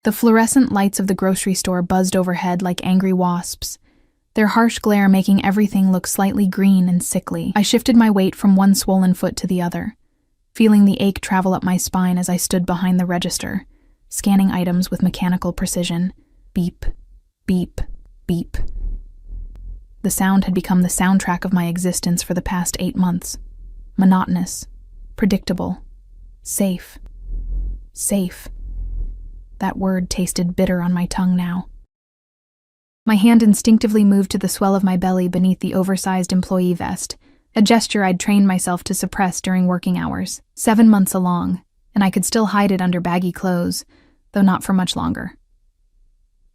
The fluorescent lights of the grocery store buzzed overhead like angry wasps, their harsh glare making everything look slightly green and sickly. I shifted my weight from one swollen foot to the other, feeling the ache travel up my spine as I stood behind the register, scanning items with mechanical precision. Beep, beep, beep. The sound had become the soundtrack of my existence for the past 8 months. Monotonous, predictable, safe. Safe. That word tasted bitter on my tongue now. My hand instinctively moved to the swell of my belly beneath the oversized employee vest, a gesture I'd trained myself to suppress during working hours. 7 months along, and I could still hide it under baggy clothes, though not for much longer.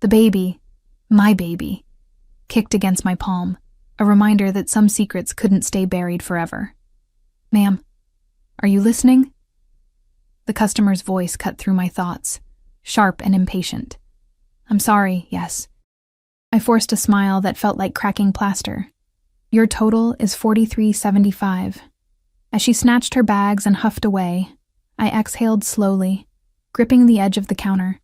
The baby, my baby, kicked against my palm, a reminder that some secrets couldn't stay buried forever. "Ma'am, are you listening?" The customer's voice cut through my thoughts, sharp and impatient. "I'm sorry, yes." I forced a smile that felt like cracking plaster. "Your total is $43.75. As she snatched her bags and huffed away, I exhaled slowly, gripping the edge of the counter.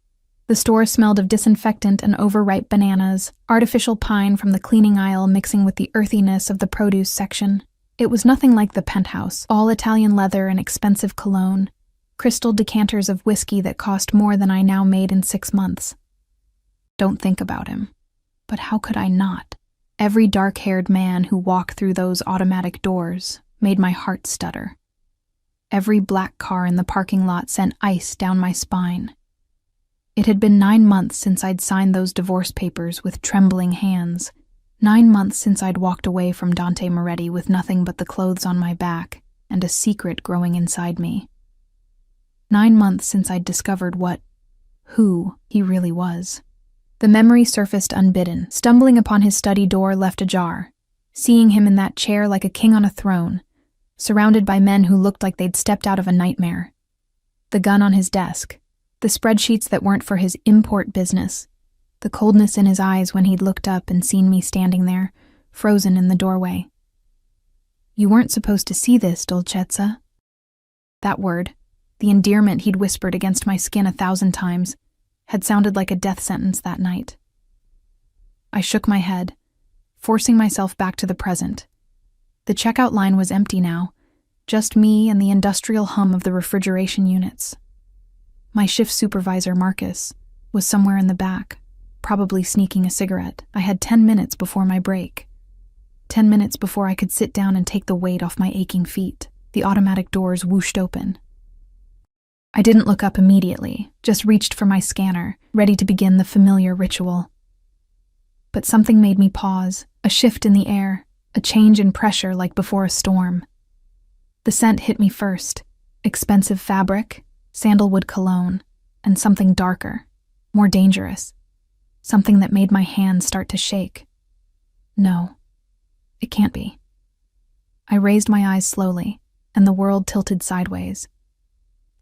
The store smelled of disinfectant and overripe bananas, artificial pine from the cleaning aisle mixing with the earthiness of the produce section. It was nothing like the penthouse, all Italian leather and expensive cologne, crystal decanters of whiskey that cost more than I now made in 6 months. Don't think about him. But how could I not? Every dark-haired man who walked through those automatic doors made my heart stutter. Every black car in the parking lot sent ice down my spine. It had been 9 months since I'd signed those divorce papers with trembling hands. 9 months since I'd walked away from Dante Moretti with nothing but the clothes on my back and a secret growing inside me. 9 months since I'd discovered who he really was. The memory surfaced unbidden. Stumbling upon his study door left ajar, seeing him in that chair like a king on a throne, surrounded by men who looked like they'd stepped out of a nightmare. The gun on his desk, the spreadsheets that weren't for his import business, the coldness in his eyes when he'd looked up and seen me standing there, frozen in the doorway. "You weren't supposed to see this, Dolcezza." That word, the endearment he'd whispered against my skin 1,000 times, had sounded like a death sentence that night. I shook my head, forcing myself back to the present. The checkout line was empty now, just me and the industrial hum of the refrigeration units. My shift supervisor, Marcus, was somewhere in the back, probably sneaking a cigarette. I had 10 minutes before my break. 10 minutes before I could sit down and take the weight off my aching feet. The automatic doors whooshed open. I didn't look up immediately, just reached for my scanner, ready to begin the familiar ritual. But something made me pause, a shift in the air, a change in pressure like before a storm. The scent hit me first, expensive fabric, sandalwood cologne, and something darker, more dangerous, something that made my hands start to shake. No, it can't be. I raised my eyes slowly, and the world tilted sideways.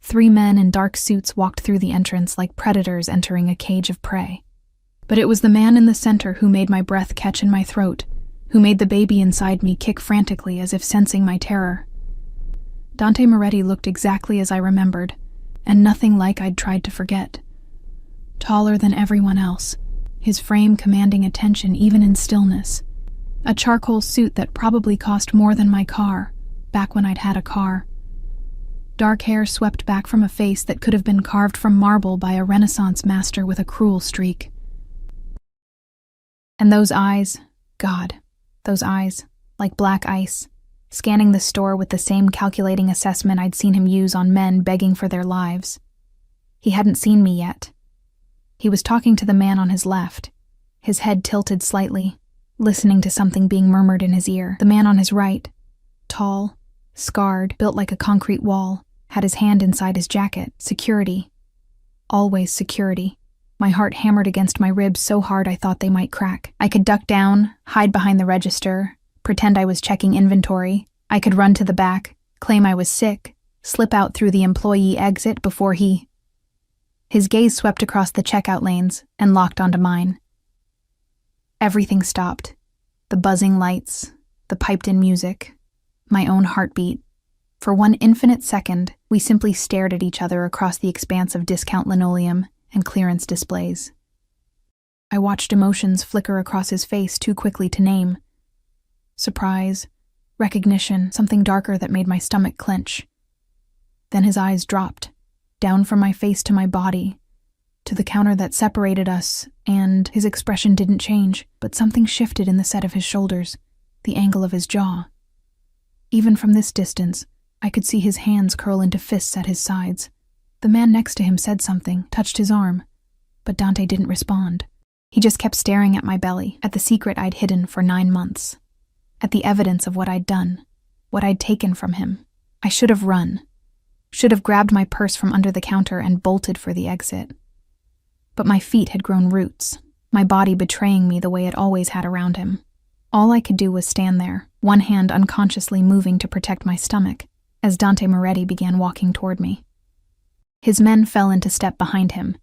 3 men in dark suits walked through the entrance like predators entering a cage of prey. But it was the man in the center who made my breath catch in my throat, who made the baby inside me kick frantically as if sensing my terror. Dante Moretti looked exactly as I remembered, and nothing like I'd tried to forget. Taller than everyone else, his frame commanding attention even in stillness. A charcoal suit that probably cost more than my car, back when I'd had a car. Dark hair swept back from a face that could have been carved from marble by a Renaissance master with a cruel streak. And those eyes, God, those eyes, like black ice, scanning the store with the same calculating assessment I'd seen him use on men begging for their lives. He hadn't seen me yet. He was talking to the man on his left, his head tilted slightly, listening to something being murmured in his ear. The man on his right, tall, scarred, built like a concrete wall, had his hand inside his jacket. Security. Always security. My heart hammered against my ribs so hard I thought they might crack. I could duck down, hide behind the register, pretend I was checking inventory. I could run to the back, claim I was sick, slip out through the employee exit before His gaze swept across the checkout lanes and locked onto mine. Everything stopped. The buzzing lights, the piped-in music, my own heartbeat. For one infinite second, we simply stared at each other across the expanse of discount linoleum, and clearance displays. I watched emotions flicker across his face too quickly to name. Surprise, recognition, something darker that made my stomach clench. Then his eyes dropped, down from my face to my body, to the counter that separated us, and his expression didn't change, but something shifted in the set of his shoulders, the angle of his jaw. Even from this distance, I could see his hands curl into fists at his sides. The man next to him said something, touched his arm, but Dante didn't respond. He just kept staring at my belly, at the secret I'd hidden for 9 months, at the evidence of what I'd done, what I'd taken from him. I should have run, should have grabbed my purse from under the counter and bolted for the exit. But my feet had grown roots, my body betraying me the way it always had around him. All I could do was stand there, one hand unconsciously moving to protect my stomach, as Dante Moretti began walking toward me. His men fell into step behind him,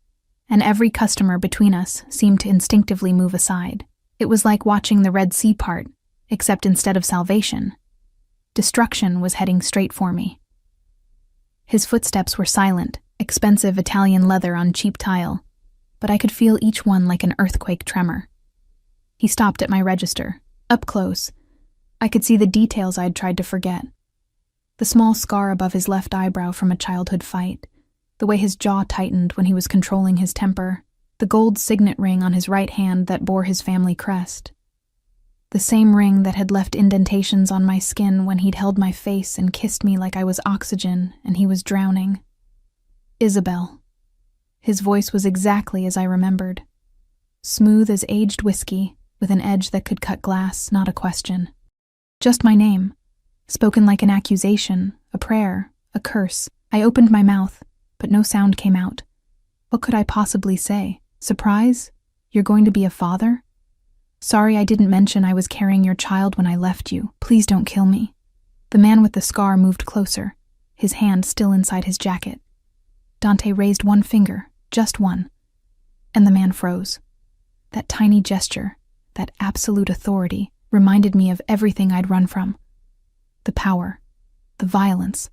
and every customer between us seemed to instinctively move aside. It was like watching the Red Sea part, except instead of salvation, destruction was heading straight for me. His footsteps were silent, expensive Italian leather on cheap tile, but I could feel each one like an earthquake tremor. He stopped at my register. Up close, I could see the details I'd tried to forget. The small scar above his left eyebrow from a childhood fight, the way his jaw tightened when he was controlling his temper, the gold signet ring on his right hand that bore his family crest. The same ring that had left indentations on my skin when he'd held my face and kissed me like I was oxygen and he was drowning. Isabel. His voice was exactly as I remembered. Smooth as aged whiskey, with an edge that could cut glass, not a question. Just my name, spoken like an accusation, a prayer, a curse. I opened my mouth, but no sound came out. What could I possibly say? Surprise? You're going to be a father? Sorry I didn't mention I was carrying your child when I left you. Please don't kill me. The man with the scar moved closer, his hand still inside his jacket. Dante raised one finger, just one, and the man froze. That tiny gesture, that absolute authority, reminded me of everything I'd run from. The power, the violence.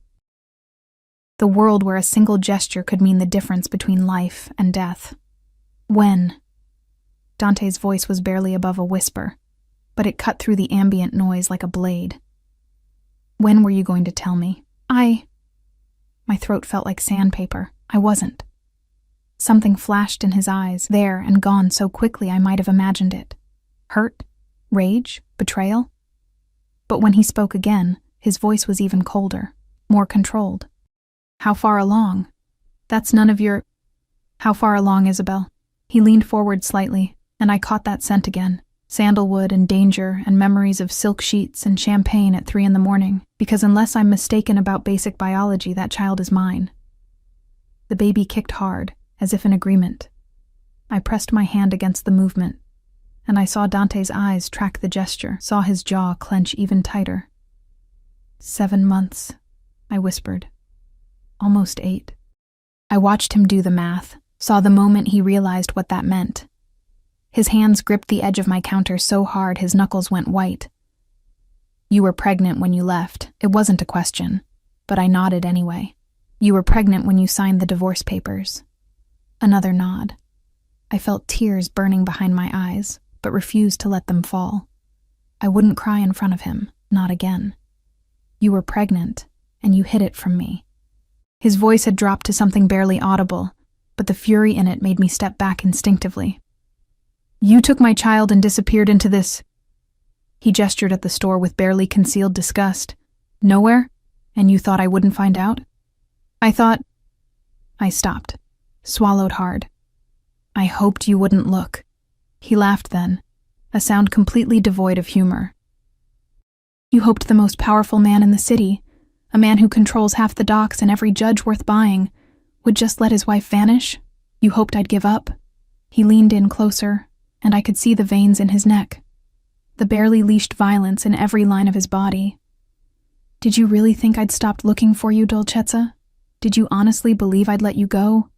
The world where a single gesture could mean the difference between life and death. When? Dante's voice was barely above a whisper, but it cut through the ambient noise like a blade. When were you going to tell me? My throat felt like sandpaper. I wasn't. Something flashed in his eyes, there and gone so quickly I might have imagined it. Hurt? Rage? Betrayal? But when he spoke again, his voice was even colder, more controlled. How far along? That's none of your... How far along, Isabel? He leaned forward slightly, and I caught that scent again. Sandalwood and danger and memories of silk sheets and champagne at 3 a.m, because unless I'm mistaken about basic biology, that child is mine. The baby kicked hard, as if in agreement. I pressed my hand against the movement, and I saw Dante's eyes track the gesture, saw his jaw clench even tighter. 7 months, I whispered. Almost 8. I watched him do the math, saw the moment he realized what that meant. His hands gripped the edge of my counter so hard his knuckles went white. You were pregnant when you left. It wasn't a question, but I nodded anyway. You were pregnant when you signed the divorce papers. Another nod. I felt tears burning behind my eyes, but refused to let them fall. I wouldn't cry in front of him, not again. You were pregnant, and you hid it from me. His voice had dropped to something barely audible, but the fury in it made me step back instinctively. You took my child and disappeared into this... He gestured at the store with barely concealed disgust. Nowhere? And you thought I wouldn't find out? I stopped, swallowed hard. I hoped you wouldn't look. He laughed then, a sound completely devoid of humor. You hoped the most powerful man in the city, a man who controls half the docks and every judge worth buying, would just let his wife vanish? You hoped I'd give up? He leaned in closer, and I could see the veins in his neck, the barely leashed violence in every line of his body. Did you really think I'd stopped looking for you, Dolcezza? Did you honestly believe I'd let you go?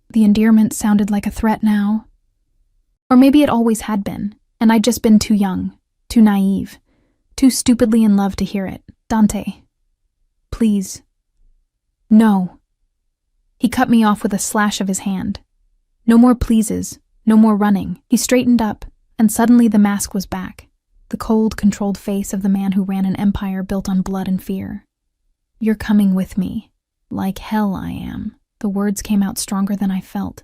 The endearment sounded like a threat now. Or maybe it always had been, and I'd just been too young, too naive, too stupidly in love to hear it. Dante. Please. No. He cut me off with a slash of his hand, No more pleases, no more running. He straightened up, and suddenly the mask was back. The cold, controlled face of the man who ran an empire built on blood and fear. "You're coming with me. Like hell I am." The words came out stronger than I felt.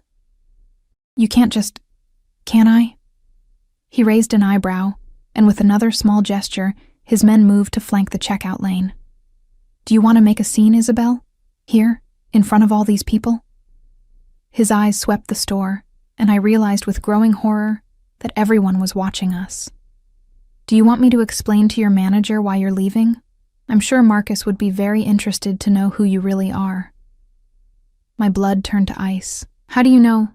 "You can't just... Can I?" He raised an eyebrow, and with another small gesture, his men moved to flank the checkout lane. "Do you want to make a scene, Isabel? Here, in front of all these people?" His eyes swept the store, and I realized with growing horror that everyone was watching us. "Do you want me to explain to your manager why you're leaving? I'm sure Marcus would be very interested to know who you really are." My blood turned to ice. "How do you know?"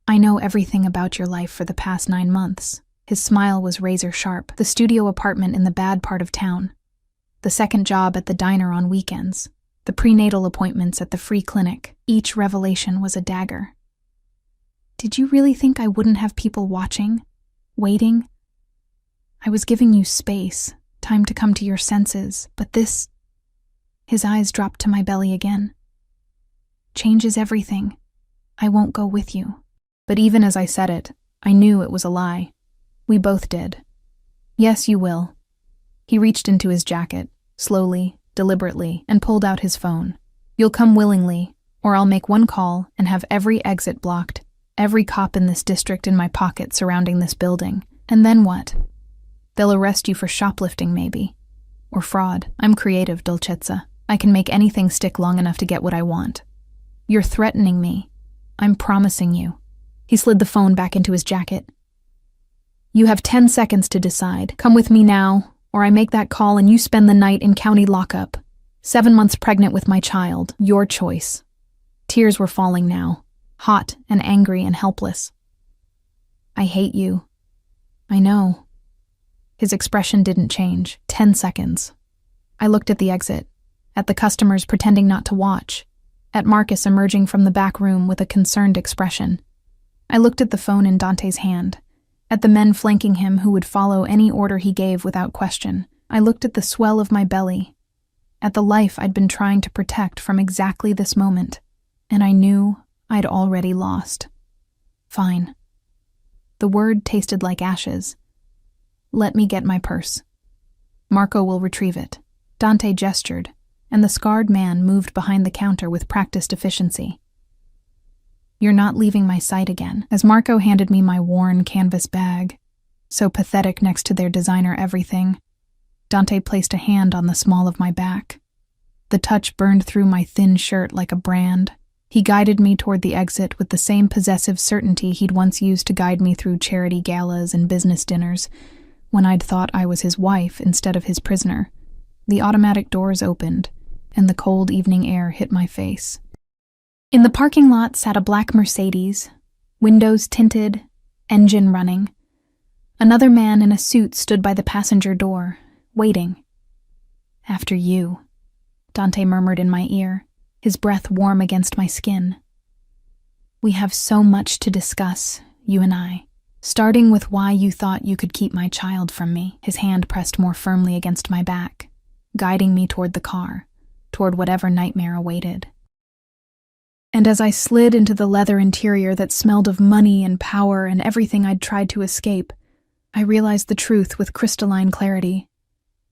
"I know everything about your life for the past 9 months. His smile was razor sharp. The studio apartment in the bad part of town. The second job at the diner on weekends. The prenatal appointments at the free clinic. Each revelation was a dagger." "Did you really think I wouldn't have people watching? Waiting? I was giving you space, time to come to your senses, but this..." His eyes dropped to my belly again. "Changes everything. I won't go with you." But even as I said it, I knew it was a lie. We both did. "Yes, you will." He reached into his jacket, slowly, deliberately, and pulled out his phone. "You'll come willingly, or I'll make one call and have every exit blocked, every cop in this district in my pocket surrounding this building. And then what? They'll arrest you for shoplifting, maybe. Or fraud. I'm creative, Dolcezza. I can make anything stick long enough to get what I want. You're threatening me. I'm promising you." He slid the phone back into his jacket. "You have 10 seconds to decide. Come with me now, or I make that call and you spend the night in county lockup. 7 months pregnant with my child. Your choice." Tears were falling now, hot and angry and helpless. "I hate you." "I know." His expression didn't change. 10 seconds. I looked at the exit, at the customers pretending not to watch, at Marcus emerging from the back room with a concerned expression. I looked at the phone in Dante's hand, at the men flanking him who would follow any order he gave without question. I looked at the swell of my belly, at the life I'd been trying to protect from exactly this moment, and I knew I'd already lost. Fine. The word tasted like ashes. "Let me get my purse. Marco will retrieve it." Dante gestured, and the scarred man moved behind the counter with practiced efficiency. "You're not leaving my sight again." As Marco handed me my worn canvas bag, so pathetic next to their designer everything, Dante placed a hand on the small of my back. The touch burned through my thin shirt like a brand. He guided me toward the exit with the same possessive certainty he'd once used to guide me through charity galas and business dinners, when I'd thought I was his wife instead of his prisoner. The automatic doors opened, and the cold evening air hit my face. In the parking lot sat a black Mercedes, windows tinted, engine running. Another man in a suit stood by the passenger door, waiting. "After you," Dante murmured in my ear, his breath warm against my skin. "We have so much to discuss, you and I, starting with why you thought you could keep my child from me." His hand pressed more firmly against my back, guiding me toward the car, toward whatever nightmare awaited. And as I slid into the leather interior that smelled of money and power and everything I'd tried to escape, I realized the truth with crystalline clarity.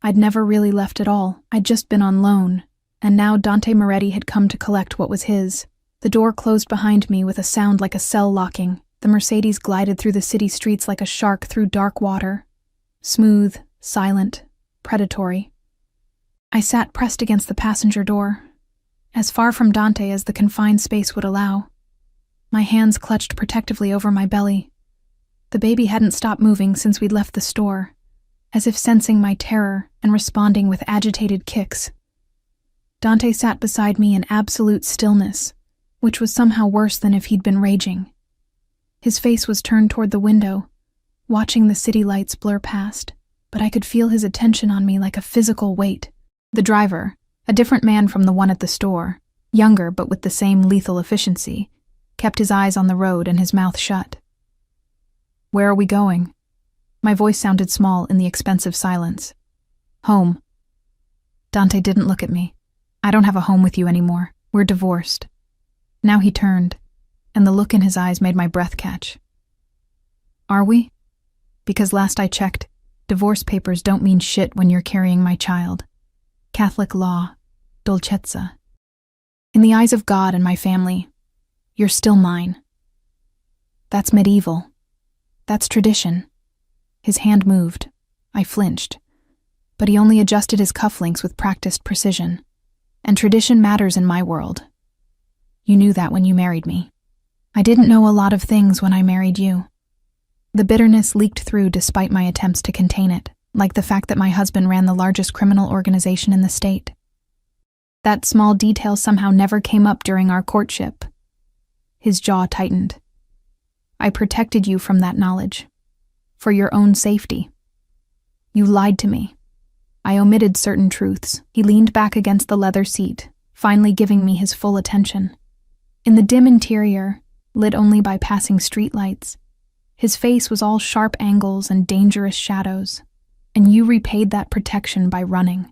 I'd never really left at all. I'd just been on loan, and now Dante Moretti had come to collect what was his. The door closed behind me with a sound like a cell locking. The Mercedes glided through the city streets like a shark through dark water. Smooth, silent, predatory. I sat pressed against the passenger door, as far from Dante as the confined space would allow. My hands clutched protectively over my belly. The baby hadn't stopped moving since we'd left the store, as if sensing my terror and responding with agitated kicks. Dante sat beside me in absolute stillness, which was somehow worse than if he'd been raging. His face was turned toward the window, watching the city lights blur past, but I could feel his attention on me like a physical weight. The driver, a different man from the one at the store, younger but with the same lethal efficiency, kept his eyes on the road and his mouth shut. "Where are we going?" My voice sounded small in the expensive silence. "Home." Dante didn't look at me. "I don't have a home with you anymore. We're divorced." Now he turned. and the look in his eyes made my breath catch. Are we? Because last I checked, divorce papers don't mean shit when you're carrying my child. Catholic law, dolcezza. In the eyes of God and my family, you're still mine. That's medieval. That's tradition. His hand moved. I flinched. But he only adjusted his cufflinks with practiced precision. And tradition matters in my world. You knew that when you married me. I didn't know a lot of things when I married you. The bitterness leaked through despite my attempts to contain it, like the fact that my husband ran the largest criminal organization in the state. That small detail somehow never came up during our courtship. His jaw tightened. I protected you from that knowledge. For your own safety. You lied to me. I omitted certain truths. He leaned back against the leather seat, finally giving me his full attention. In the dim interior, lit only by passing streetlights, his face was all sharp angles and dangerous shadows, and you repaid that protection by running.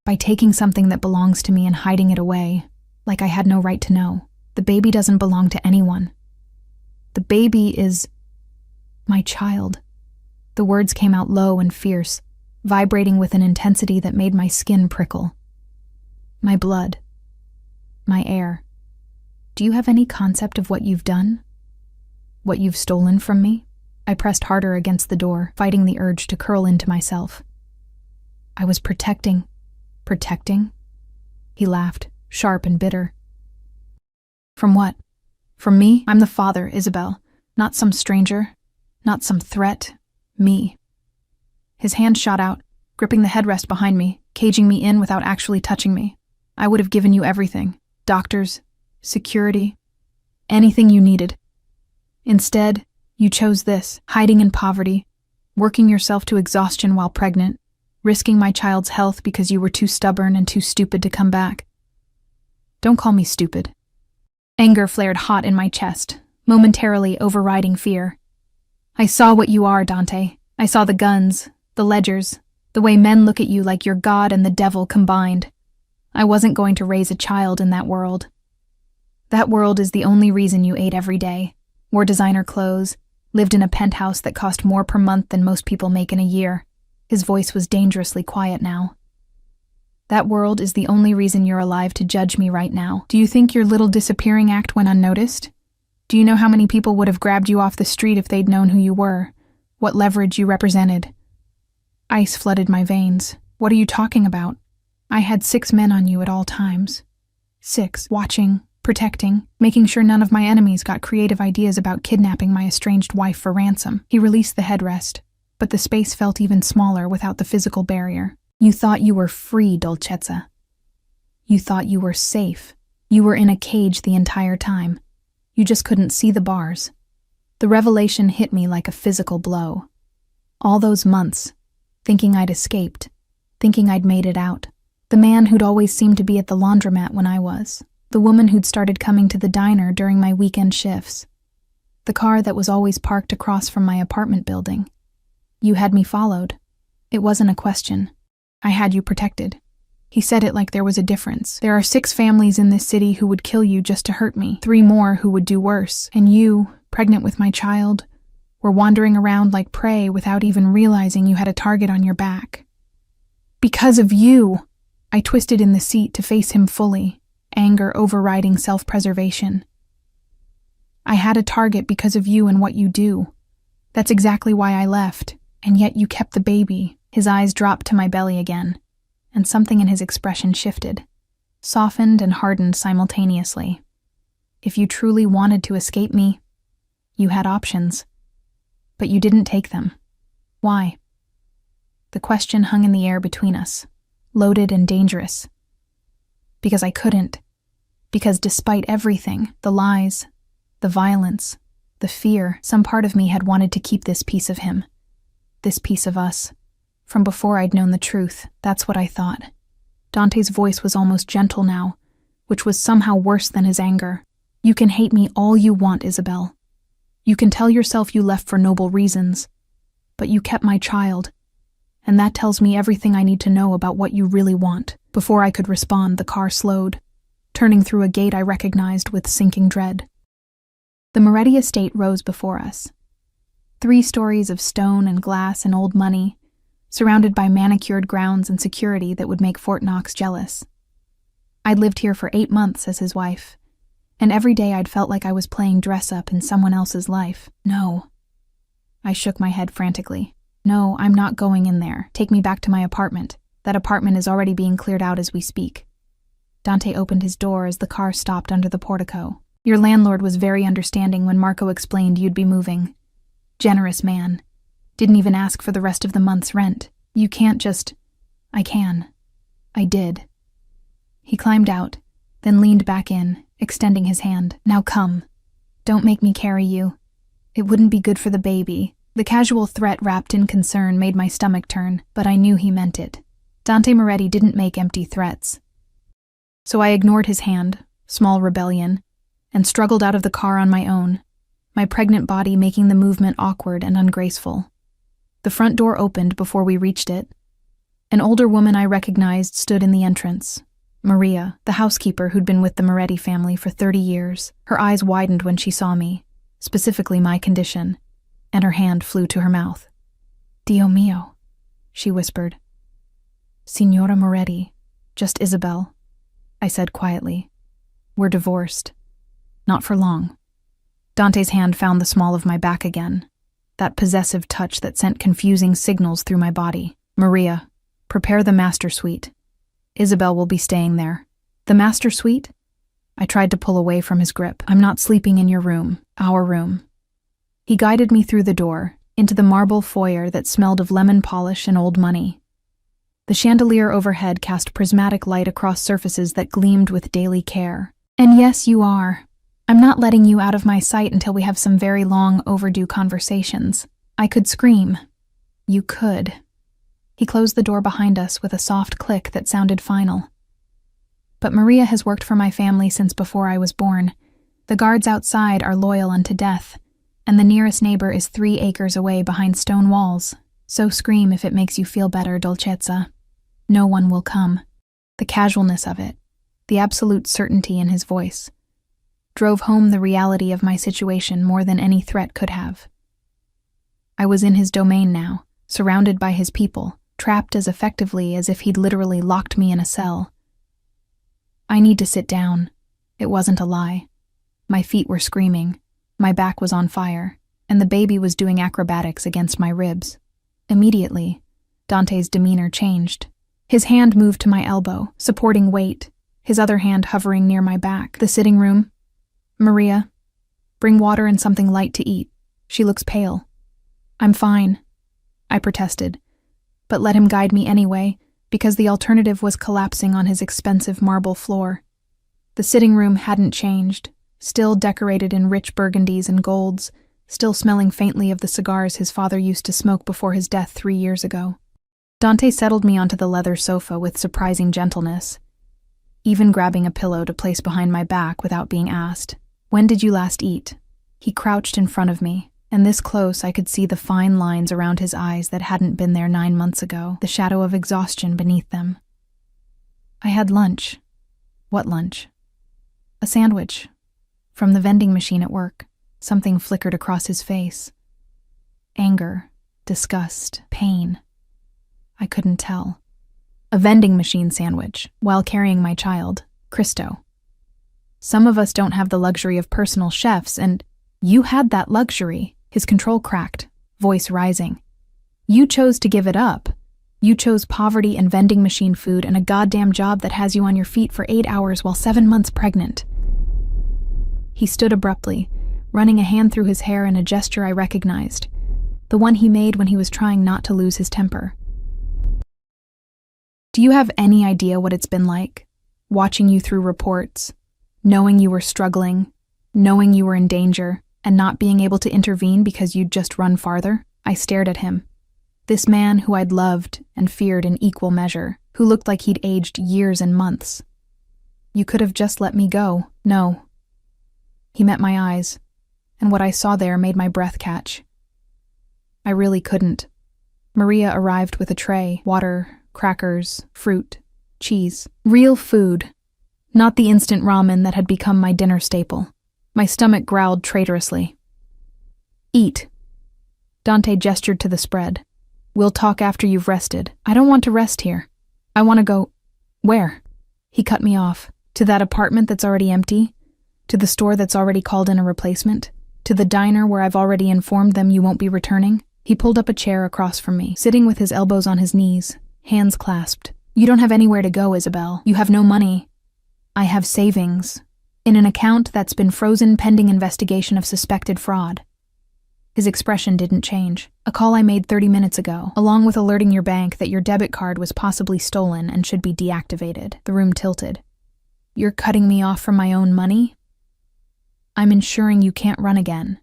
By taking something that belongs to me and hiding it away, like I had no right to know. The baby doesn't belong to anyone. The baby is my child. The words came out low and fierce, vibrating with an intensity that made my skin prickle. My blood. My air. Do you have any concept of what you've done? What you've stolen from me? I pressed harder against the door, fighting the urge to curl into myself. I was protecting. Protecting? He laughed, sharp and bitter. From what? From me? I'm the father, Isabel. Not some stranger. Not some threat. Me. His hand shot out, gripping the headrest behind me, caging me in without actually touching me. I would have given you everything. Doctors, security, anything you needed. Instead, you chose this, hiding in poverty, working yourself to exhaustion while pregnant, risking my child's health because you were too stubborn and too stupid to come back. Don't call me stupid. Anger flared hot in my chest, momentarily overriding fear. I saw what you are, Dante. I saw the guns, the ledgers, the way men look at you like you're God and the devil combined. I wasn't going to raise a child in that world. That world is the only reason you ate every day, wore designer clothes, lived in a penthouse that cost more per month than most people make in a year. His voice was dangerously quiet now. That world is the only reason you're alive to judge me right now. Do you think your little disappearing act went unnoticed? Do you know how many people would have grabbed you off the street if they'd known who you were? What leverage you represented? Ice flooded my veins. What are you talking about? I had 6 men on you at all times. 6, watching, protecting, making sure none of my enemies got creative ideas about kidnapping my estranged wife for ransom. He released the headrest, but the space felt even smaller without the physical barrier. You thought you were free, Dolcezza. You thought you were safe. You were in a cage the entire time. You just couldn't see the bars. The revelation hit me like a physical blow. All those months, thinking I'd escaped, thinking I'd made it out. The man who'd always seemed to be at the laundromat when I was. The woman who'd started coming to the diner during my weekend shifts. The car that was always parked across from my apartment building. You had me followed. It wasn't a question. I had you protected. He said it like there was a difference. There are 6 families in this city who would kill you just to hurt me. 3 more who would do worse. And you, pregnant with my child, were wandering around like prey without even realizing you had a target on your back. Because of you! I twisted in the seat to face him fully, anger overriding self-preservation. I had a target because of you and what you do. That's exactly why I left, and yet you kept the baby. His eyes dropped to my belly again, and something in his expression shifted, softened and hardened simultaneously. If you truly wanted to escape me, you had options, but you didn't take them. Why? The question hung in the air between us, loaded and dangerous. Because I couldn't. Because despite everything, the lies, the violence, the fear, some part of me had wanted to keep this piece of him, this piece of us. From before I'd known the truth, that's what I thought. Dante's voice was almost gentle now, which was somehow worse than his anger. You can hate me all you want, Isabel. You can tell yourself you left for noble reasons, but you kept my child, and that tells me everything I need to know about what you really want. Before I could respond, the car slowed, turning through a gate I recognized with sinking dread. The Moretti estate rose before us. 3 stories of stone and glass and old money, surrounded by manicured grounds and security that would make Fort Knox jealous. I'd lived here for 8 months as his wife, and every day I'd felt like I was playing dress-up in someone else's life. No. I shook my head frantically. No, I'm not going in there. Take me back to my apartment. That apartment is already being cleared out as we speak. Dante opened his door as the car stopped under the portico. Your landlord was very understanding when Marco explained you'd be moving. Generous man. Didn't even ask for the rest of the month's rent. You can't just... I can. I did. He climbed out, then leaned back in, extending his hand. Now come. Don't make me carry you. It wouldn't be good for the baby. The casual threat wrapped in concern made my stomach turn, but I knew he meant it. Dante Moretti didn't make empty threats. So I ignored his hand, small rebellion, and struggled out of the car on my own, my pregnant body making the movement awkward and ungraceful. The front door opened before we reached it. An older woman I recognized stood in the entrance. Maria, the housekeeper who'd been with the Moretti family for 30 years. Her eyes widened when she saw me, specifically my condition, and her hand flew to her mouth. Dio mio, she whispered. Signora Moretti, just Isabel, I said quietly. We're divorced. Not for long. Dante's hand found the small of my back again, that possessive touch that sent confusing signals through my body. Maria, prepare the master suite. Isabel will be staying there. The master suite? I tried to pull away from his grip. I'm not sleeping in your room, our room. He guided me through the door, into the marble foyer that smelled of lemon polish and old money. The chandelier overhead cast prismatic light across surfaces that gleamed with daily care. And yes, you are. I'm not letting you out of my sight until we have some very long, overdue conversations. I could scream. You could. He closed the door behind us with a soft click that sounded final. But Maria has worked for my family since before I was born. The guards outside are loyal unto death, and the nearest neighbor is 3 acres away behind stone walls. So scream if it makes you feel better, Dolcezza. No one will come. The casualness of it, the absolute certainty in his voice, drove home the reality of my situation more than any threat could have. I was in his domain now, surrounded by his people, trapped as effectively as if he'd literally locked me in a cell. I need to sit down. It wasn't a lie. My feet were screaming, my back was on fire, and the baby was doing acrobatics against my ribs. Immediately, Dante's demeanor changed. His hand moved to my elbow, supporting weight, his other hand hovering near my back. The sitting room. Maria, bring water and something light to eat. She looks pale. I'm fine, I protested, but let him guide me anyway, because the alternative was collapsing on his expensive marble floor. The sitting room hadn't changed, still decorated in rich burgundies and golds, still smelling faintly of the cigars his father used to smoke before his death 3 years ago. Dante settled me onto the leather sofa with surprising gentleness, even grabbing a pillow to place behind my back without being asked. When did you last eat? He crouched in front of me, and this close I could see the fine lines around his eyes that hadn't been there 9 months ago, the shadow of exhaustion beneath them. I had lunch. What lunch? A sandwich. From the vending machine at work. Something flickered across his face. Anger, disgust, pain. I couldn't tell. A vending machine sandwich, while carrying my child, Cristo. Some of us don't have the luxury of personal chefs, and you had that luxury. His control cracked, voice rising. You chose to give it up. You chose poverty and vending machine food and a goddamn job that has you on your feet for 8 hours while 7 months pregnant. He stood abruptly, running a hand through his hair in a gesture I recognized, the one he made when he was trying not to lose his temper. Do you have any idea what it's been like, watching you through reports, knowing you were struggling, knowing you were in danger, and not being able to intervene because you'd just run farther? I stared at him. This man who I'd loved and feared in equal measure, who looked like he'd aged years and months. You could have just let me go. No. He met my eyes, and what I saw there made my breath catch. I really couldn't. Maria arrived with a tray, water, crackers, fruit, cheese. Real food, not the instant ramen that had become my dinner staple. My stomach growled traitorously. Eat. Dante gestured to the spread. We'll talk after you've rested. I don't want to rest here. I want to go… Where? He cut me off. To that apartment that's already empty? To the store that's already called in a replacement? To the diner where I've already informed them you won't be returning? He pulled up a chair across from me, sitting with his elbows on his knees, hands clasped. You don't have anywhere to go, Isabel. You have no money. I have savings. In an account that's been frozen pending investigation of suspected fraud. His expression didn't change. A call I made 30 minutes ago, along with alerting your bank that your debit card was possibly stolen and should be deactivated. The room tilted. You're cutting me off from my own money? I'm ensuring you can't run again.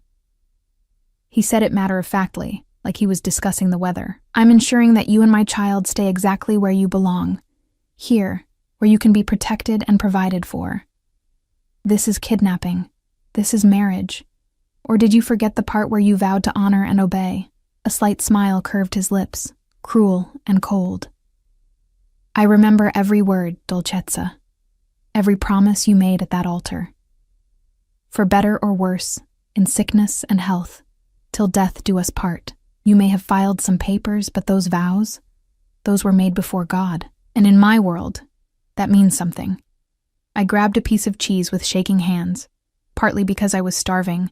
He said it matter-of-factly, like he was discussing the weather. I'm ensuring that you and my child stay exactly where you belong. Here, where you can be protected and provided for. This is kidnapping. This is marriage. Or did you forget the part where you vowed to honor and obey? A slight smile curved his lips, cruel and cold. I remember every word, Dolcezza. Every promise you made at that altar. For better or worse, in sickness and health, till death do us part. You may have filed some papers, but those vows, those were made before God. And in my world, that means something. I grabbed a piece of cheese with shaking hands, partly because I was starving,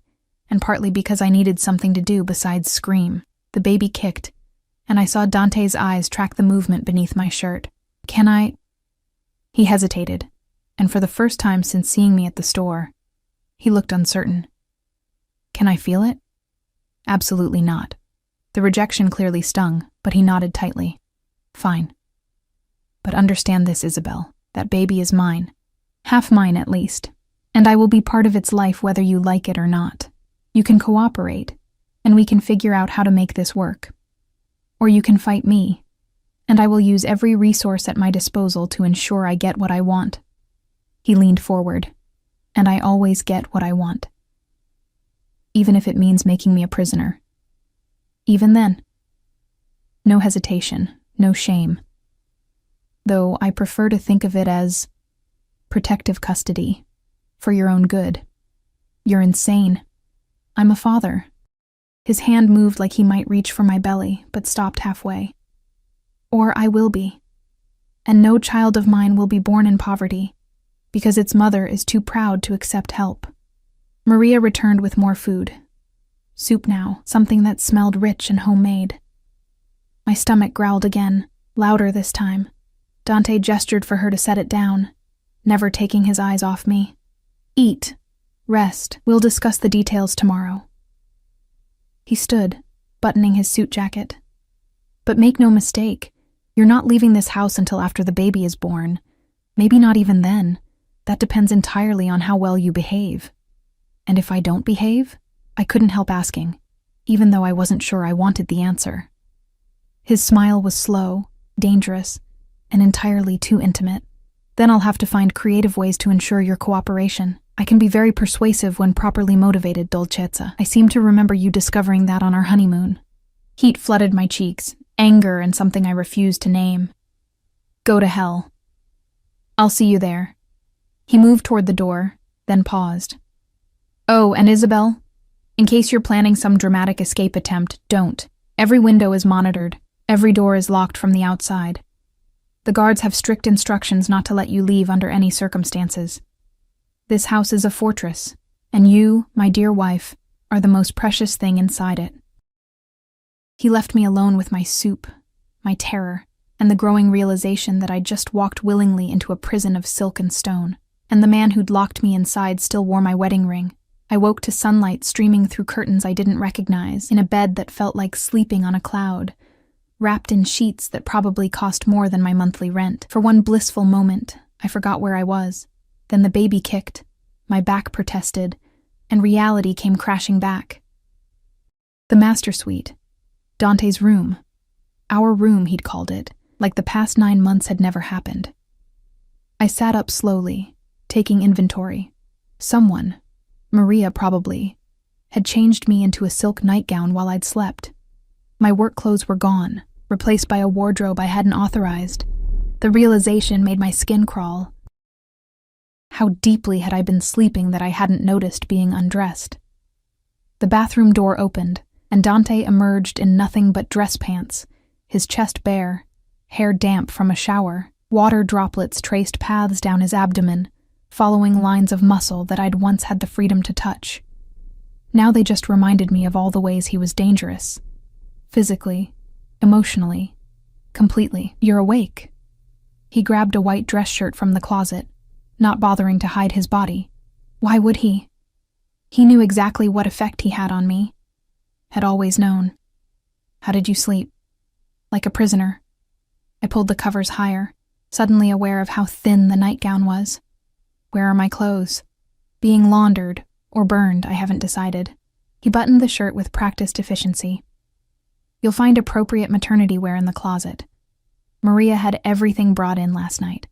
and partly because I needed something to do besides scream. The baby kicked, and I saw Dante's eyes track the movement beneath my shirt. Can I… He hesitated, and for the first time since seeing me at the store, he looked uncertain. Can I feel it? Absolutely not. The rejection clearly stung, but he nodded tightly. Fine. But understand this, Isabel. That baby is mine. Half mine, at least. And I will be part of its life whether you like it or not. You can cooperate, and we can figure out how to make this work. Or you can fight me, and I will use every resource at my disposal to ensure I get what I want. He leaned forward, and I always get what I want. Even if it means making me a prisoner. Even then. No hesitation, no shame. Though I prefer to think of it as protective custody, for your own good. You're insane. I'm a father. His hand moved like he might reach for my belly, but stopped halfway. Or I will be. And no child of mine will be born in poverty, because its mother is too proud to accept help. Maria returned with more food. Soup now, something that smelled rich and homemade. My stomach growled again, louder this time. Dante gestured for her to set it down, never taking his eyes off me. Eat. Rest. We'll discuss the details tomorrow. He stood, buttoning his suit jacket. But make no mistake, you're not leaving this house until after the baby is born. Maybe not even then. That depends entirely on how well you behave. And if I don't behave, I couldn't help asking, even though I wasn't sure I wanted the answer. His smile was slow, dangerous, and entirely too intimate. Then I'll have to find creative ways to ensure your cooperation. I can be very persuasive when properly motivated, Dolcezza. I seem to remember you discovering that on our honeymoon. Heat flooded my cheeks, anger and something I refused to name. Go to hell. I'll see you there. He moved toward the door, then paused. Oh, and Isabel, in case you're planning some dramatic escape attempt, don't. Every window is monitored. Every door is locked from the outside. The guards have strict instructions not to let you leave under any circumstances. This house is a fortress, and you, my dear wife, are the most precious thing inside it. He left me alone with my soup, my terror, and the growing realization that I'd just walked willingly into a prison of silk and stone, and the man who'd locked me inside still wore my wedding ring. I woke to sunlight streaming through curtains I didn't recognize, in a bed that felt like sleeping on a cloud, wrapped in sheets that probably cost more than my monthly rent. For one blissful moment, I forgot where I was. Then the baby kicked, my back protested, and reality came crashing back. The master suite. Dante's room. Our room, he'd called it, like the past 9 months had never happened. I sat up slowly, taking inventory. Someone, Maria probably, had changed me into a silk nightgown while I'd slept. My work clothes were gone, replaced by a wardrobe I hadn't authorized. The realization made my skin crawl. How deeply had I been sleeping that I hadn't noticed being undressed? The bathroom door opened, and Dante emerged in nothing but dress pants, his chest bare, hair damp from a shower. Water droplets traced paths down his abdomen, following lines of muscle that I'd once had the freedom to touch. Now they just reminded me of all the ways he was dangerous. Physically, emotionally, completely. "You're awake." He grabbed a white dress shirt from the closet, not bothering to hide his body. Why would he? He knew exactly what effect he had on me. Had always known. "How did you sleep?" "Like a prisoner." I pulled the covers higher, suddenly aware of how thin the nightgown was. "Where are my clothes?" "Being laundered, or burned, I haven't decided." He buttoned the shirt with practiced efficiency. "You'll find appropriate maternity wear in the closet. Maria had everything brought in last night."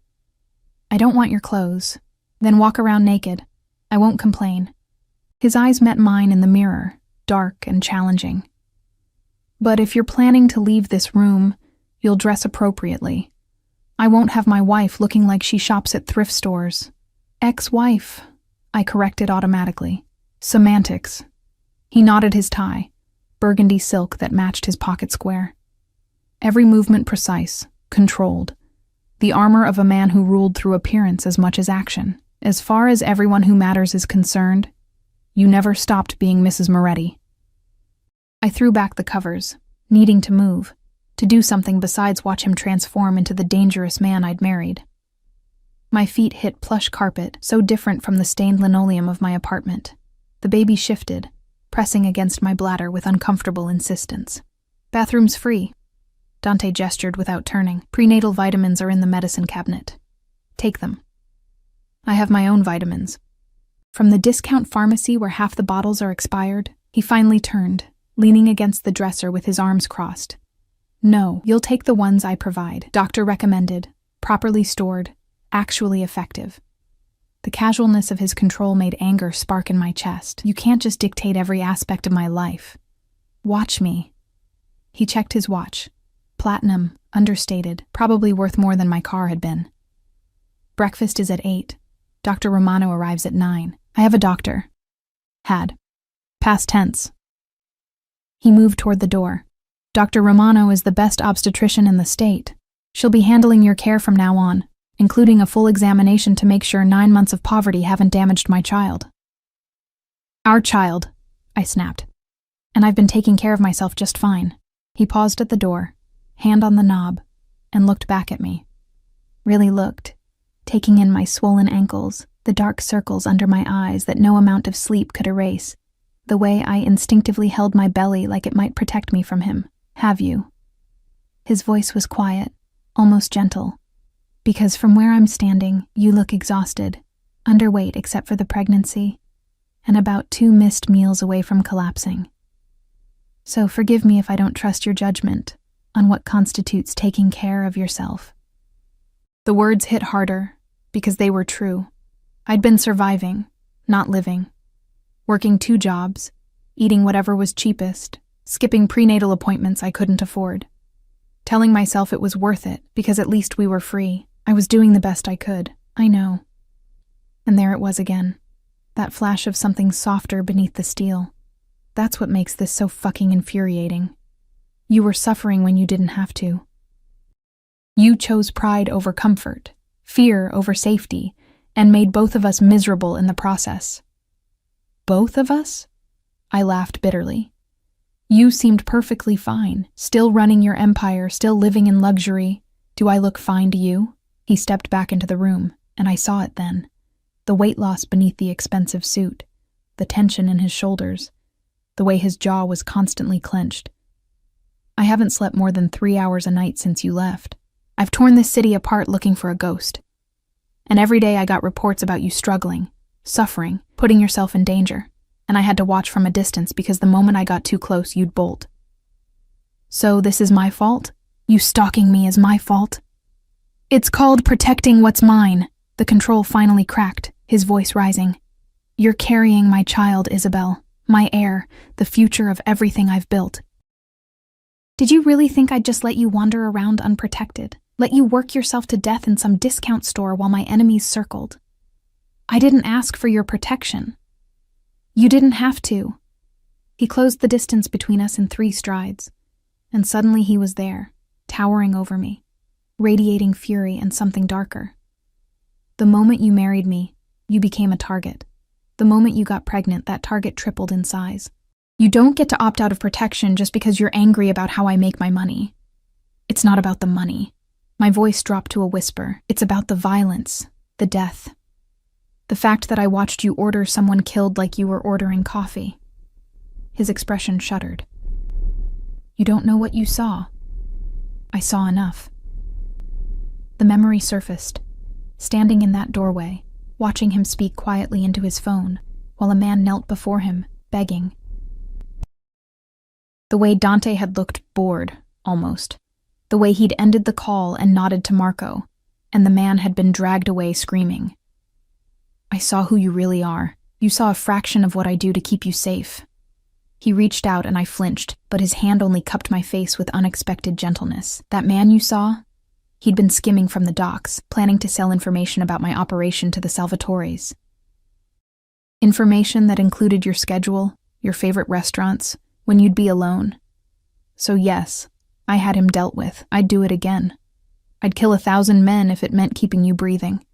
"I don't want your clothes." "Then walk around naked. I won't complain." His eyes met mine in the mirror, dark and challenging. "But if you're planning to leave this room, you'll dress appropriately. I won't have my wife looking like she shops at thrift stores." "Ex-wife," I corrected automatically. "Semantics." He knotted his tie, burgundy silk that matched his pocket square. Every movement precise, controlled. The armor of a man who ruled through appearance as much as action. "As far as everyone who matters is concerned, you never stopped being Mrs. Moretti." I threw back the covers, needing to move, to do something besides watch him transform into the dangerous man I'd married. My feet hit plush carpet, so different from the stained linoleum of my apartment. The baby shifted, pressing against my bladder with uncomfortable insistence. "Bathroom's free." Dante gestured without turning. "Prenatal vitamins are in the medicine cabinet. Take them." "I have my own vitamins." "From the discount pharmacy where half the bottles are expired?" He finally turned, leaning against the dresser with his arms crossed. "No, you'll take the ones I provide. Doctor recommended, properly stored, actually effective." The casualness of his control made anger spark in my chest. "You can't just dictate every aspect of my life. Watch me." He checked his watch. Platinum, understated, probably worth more than my car had been. "Breakfast is at 8. Dr. Romano arrives at 9. I have a doctor." "Had." Past tense. He moved toward the door. "Dr. Romano is the best obstetrician in the state. She'll be handling your care from now on, including a full examination to make sure 9 months of poverty haven't damaged my child." "Our child," I snapped. "And I've been taking care of myself just fine." He paused at the door, hand on the knob, and looked back at me. Really looked, taking in my swollen ankles, the dark circles under my eyes that no amount of sleep could erase, the way I instinctively held my belly like it might protect me from him. "Have you?" His voice was quiet, almost gentle. "Because from where I'm standing, you look exhausted, underweight except for the pregnancy, and about 2 missed meals away from collapsing. So forgive me if I don't trust your judgment on what constitutes taking care of yourself." The words hit harder because they were true. I'd been surviving, not living. Working 2 jobs, eating whatever was cheapest, skipping prenatal appointments I couldn't afford. Telling myself it was worth it because at least we were free. I was doing the best I could, I know. And there it was again. That flash of something softer beneath the steel. That's what makes this so fucking infuriating. You were suffering when you didn't have to. You chose pride over comfort, fear over safety, and made both of us miserable in the process. Both of us? I laughed bitterly. You seemed perfectly fine, still running your empire, still living in luxury. Do I look fine to you? He stepped back into the room, and I saw it then. The weight loss beneath the expensive suit, the tension in his shoulders, the way his jaw was constantly clenched. "I haven't slept more than 3 hours a night since you left. I've torn this city apart looking for a ghost. And every day I got reports about you struggling, suffering, putting yourself in danger. And I had to watch from a distance because the moment I got too close, you'd bolt. So this is my fault? You stalking me is my fault? It's called protecting what's mine." The control finally cracked, his voice rising. "You're carrying my child, Isabel, my heir, the future of everything I've built. Did you really think I'd just let you wander around unprotected? Let you work yourself to death in some discount store while my enemies circled? I didn't ask for your protection. You didn't have to. He closed the distance between us in 3 strides, and suddenly he was there, towering over me, radiating fury and something darker. The moment you married me, you became a target. The moment you got pregnant, that target tripled in size. You don't get to opt out of protection just because you're angry about how I make my money. It's not about the money. My voice dropped to a whisper. It's about the violence, the death. The fact that I watched you order someone killed like you were ordering coffee. His expression shuddered. You don't know what you saw. I saw enough. The memory surfaced, standing in that doorway, watching him speak quietly into his phone, while a man knelt before him, begging. The way Dante had looked bored, almost. The way he'd ended the call and nodded to Marco, and the man had been dragged away screaming. I saw who you really are. You saw a fraction of what I do to keep you safe. He reached out and I flinched, but his hand only cupped my face with unexpected gentleness. That man you saw? He'd been skimming from the docks, planning to sell information about my operation to the Salvatores. Information that included your schedule, your favorite restaurants, when you'd be alone. So yes, I had him dealt with. I'd do it again. I'd kill 1,000 men if it meant keeping you breathing.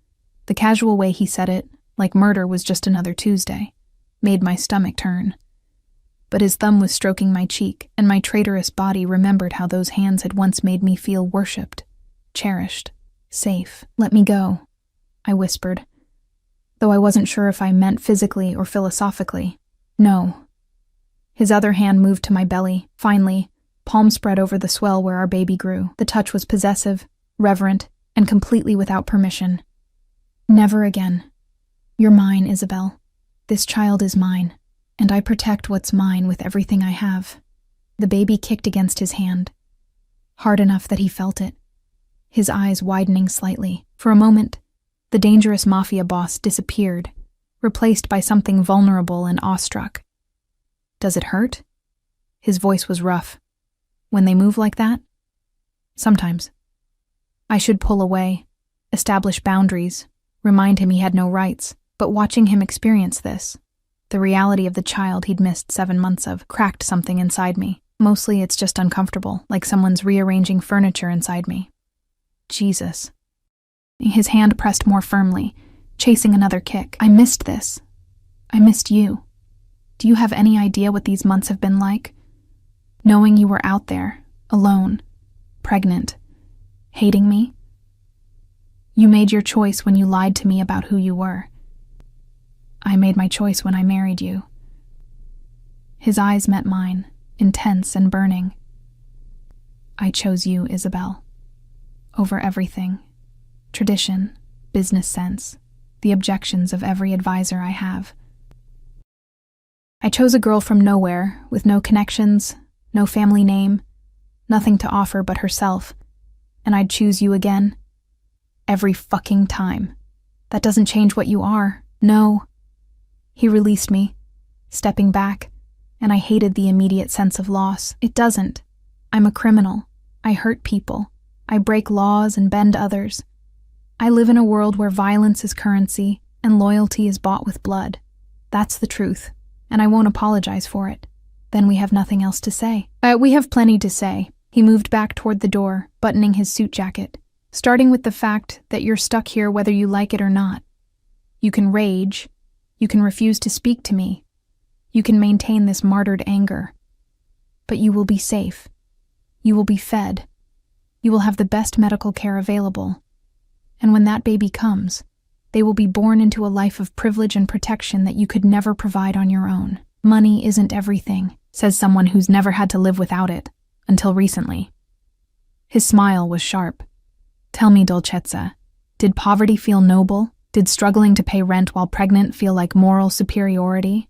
The casual way he said it, like murder was just another Tuesday, made my stomach turn. But his thumb was stroking my cheek, and my traitorous body remembered how those hands had once made me feel worshipped, cherished, safe. Let me go, I whispered, though I wasn't sure if I meant physically or philosophically. No. His other hand moved to my belly, finally, palm spread over the swell where our baby grew. The touch was possessive, reverent, and completely without permission. Never again. You're mine, Isabel. This child is mine, and I protect what's mine with everything I have. The baby kicked against his hand, hard enough that he felt it, his eyes widening slightly. For a moment, the dangerous Mafia boss disappeared, replaced by something vulnerable and awestruck. Does it hurt? His voice was rough. When they move like that? Sometimes. I should pull away, establish boundaries, remind him he had no rights. But watching him experience this, the reality of the child he'd missed 7 months of, cracked something inside me. Mostly it's just uncomfortable, like someone's rearranging furniture inside me. Jesus. His hand pressed more firmly, chasing another kick. I missed this. I missed you. Do you have any idea what these months have been like? Knowing you were out there, alone, pregnant, hating me? You made your choice when you lied to me about who you were. I made my choice when I married you. His eyes met mine, intense and burning. I chose you, Isabel. Over everything. Tradition, business sense, the objections of every advisor I have. I chose a girl from nowhere, with no connections, no family name, nothing to offer but herself, and I'd choose you again. Every fucking time. That doesn't change what you are. No. He released me, stepping back, and I hated the immediate sense of loss. It doesn't. I'm a criminal. I hurt people. I break laws and bend others. I live in a world where violence is currency and loyalty is bought with blood. That's the truth, and I won't apologize for it. Then we have nothing else to say. We have plenty to say. He moved back toward the door, buttoning his suit jacket, starting with the fact that you're stuck here whether you like it or not. You can rage. You can refuse to speak to me. You can maintain this martyred anger. But you will be safe. You will be fed. You will have the best medical care available. And when that baby comes, they will be born into a life of privilege and protection that you could never provide on your own. Money isn't everything, says someone who's never had to live without it, until recently. His smile was sharp. Tell me, Dolcezza, did poverty feel noble? Did struggling to pay rent while pregnant feel like moral superiority?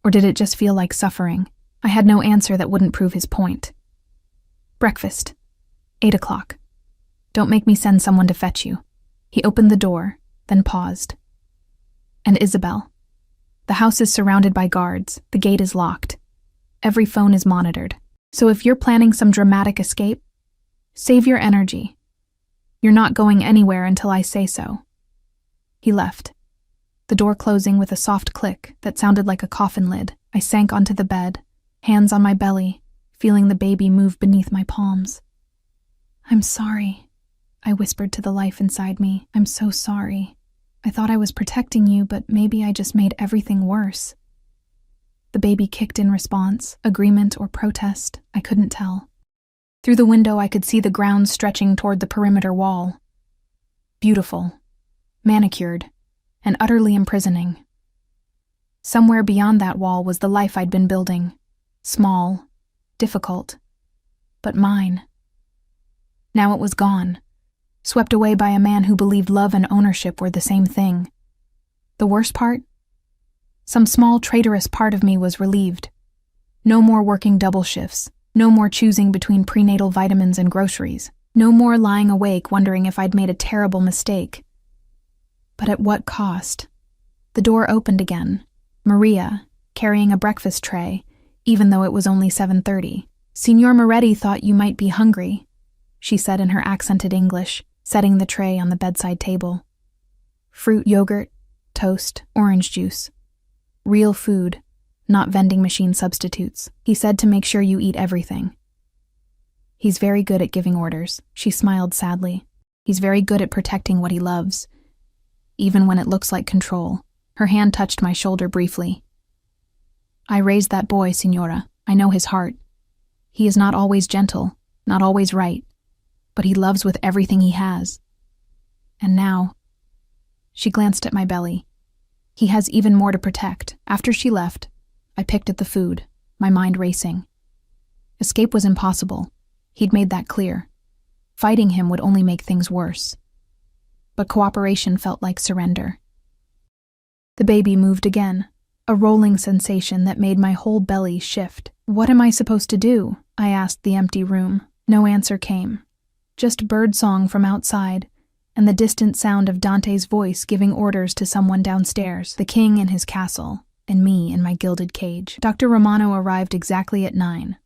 Or did it just feel like suffering? I had no answer that wouldn't prove his point. Breakfast. 8 o'clock. Don't make me send someone to fetch you. He opened the door, then paused. And Isabel. The house is surrounded by guards. The gate is locked. Every phone is monitored. So if you're planning some dramatic escape, save your energy. You're not going anywhere until I say so. He left. The door closing with a soft click that sounded like a coffin lid. I sank onto the bed, hands on my belly, feeling the baby move beneath my palms. "I'm sorry," I whispered to the life inside me. "I'm so sorry. I thought I was protecting you, but maybe I just made everything worse." The baby kicked in response, agreement or protest, I couldn't tell. Through the window I could see the ground stretching toward the perimeter wall. Beautiful, manicured, and utterly imprisoning. Somewhere beyond that wall was the life I'd been building. Small, difficult, but mine. Now it was gone, swept away by a man who believed love and ownership were the same thing. The worst part? Some small traitorous part of me was relieved. No more working double shifts, no more choosing between prenatal vitamins and groceries, no more lying awake wondering if I'd made a terrible mistake. But at what cost? The door opened again. Maria, carrying a breakfast tray, even though it was only 7:30. "Signor Moretti thought you might be hungry," she said in her accented English, setting the tray on the bedside table. Fruit, yogurt, toast, orange juice. Real food, not vending machine substitutes. He said to make sure you eat everything. "He's very good at giving orders," she smiled sadly. "He's very good at protecting what he loves, even when it looks like control." Her hand touched my shoulder briefly. "I raised that boy, Signora. I know his heart. He is not always gentle, not always right, but he loves with everything he has. And now," she glanced at my belly, "he has even more to protect." After she left, I picked at the food, my mind racing. Escape was impossible. He'd made that clear. Fighting him would only make things worse. But cooperation felt like surrender. The baby moved again, a rolling sensation that made my whole belly shift. "What am I supposed to do?" I asked the empty room. No answer came. Just birdsong from outside, and the distant sound of Dante's voice giving orders to someone downstairs, the king in his castle, and me in my gilded cage. Dr. Romano arrived exactly at 9.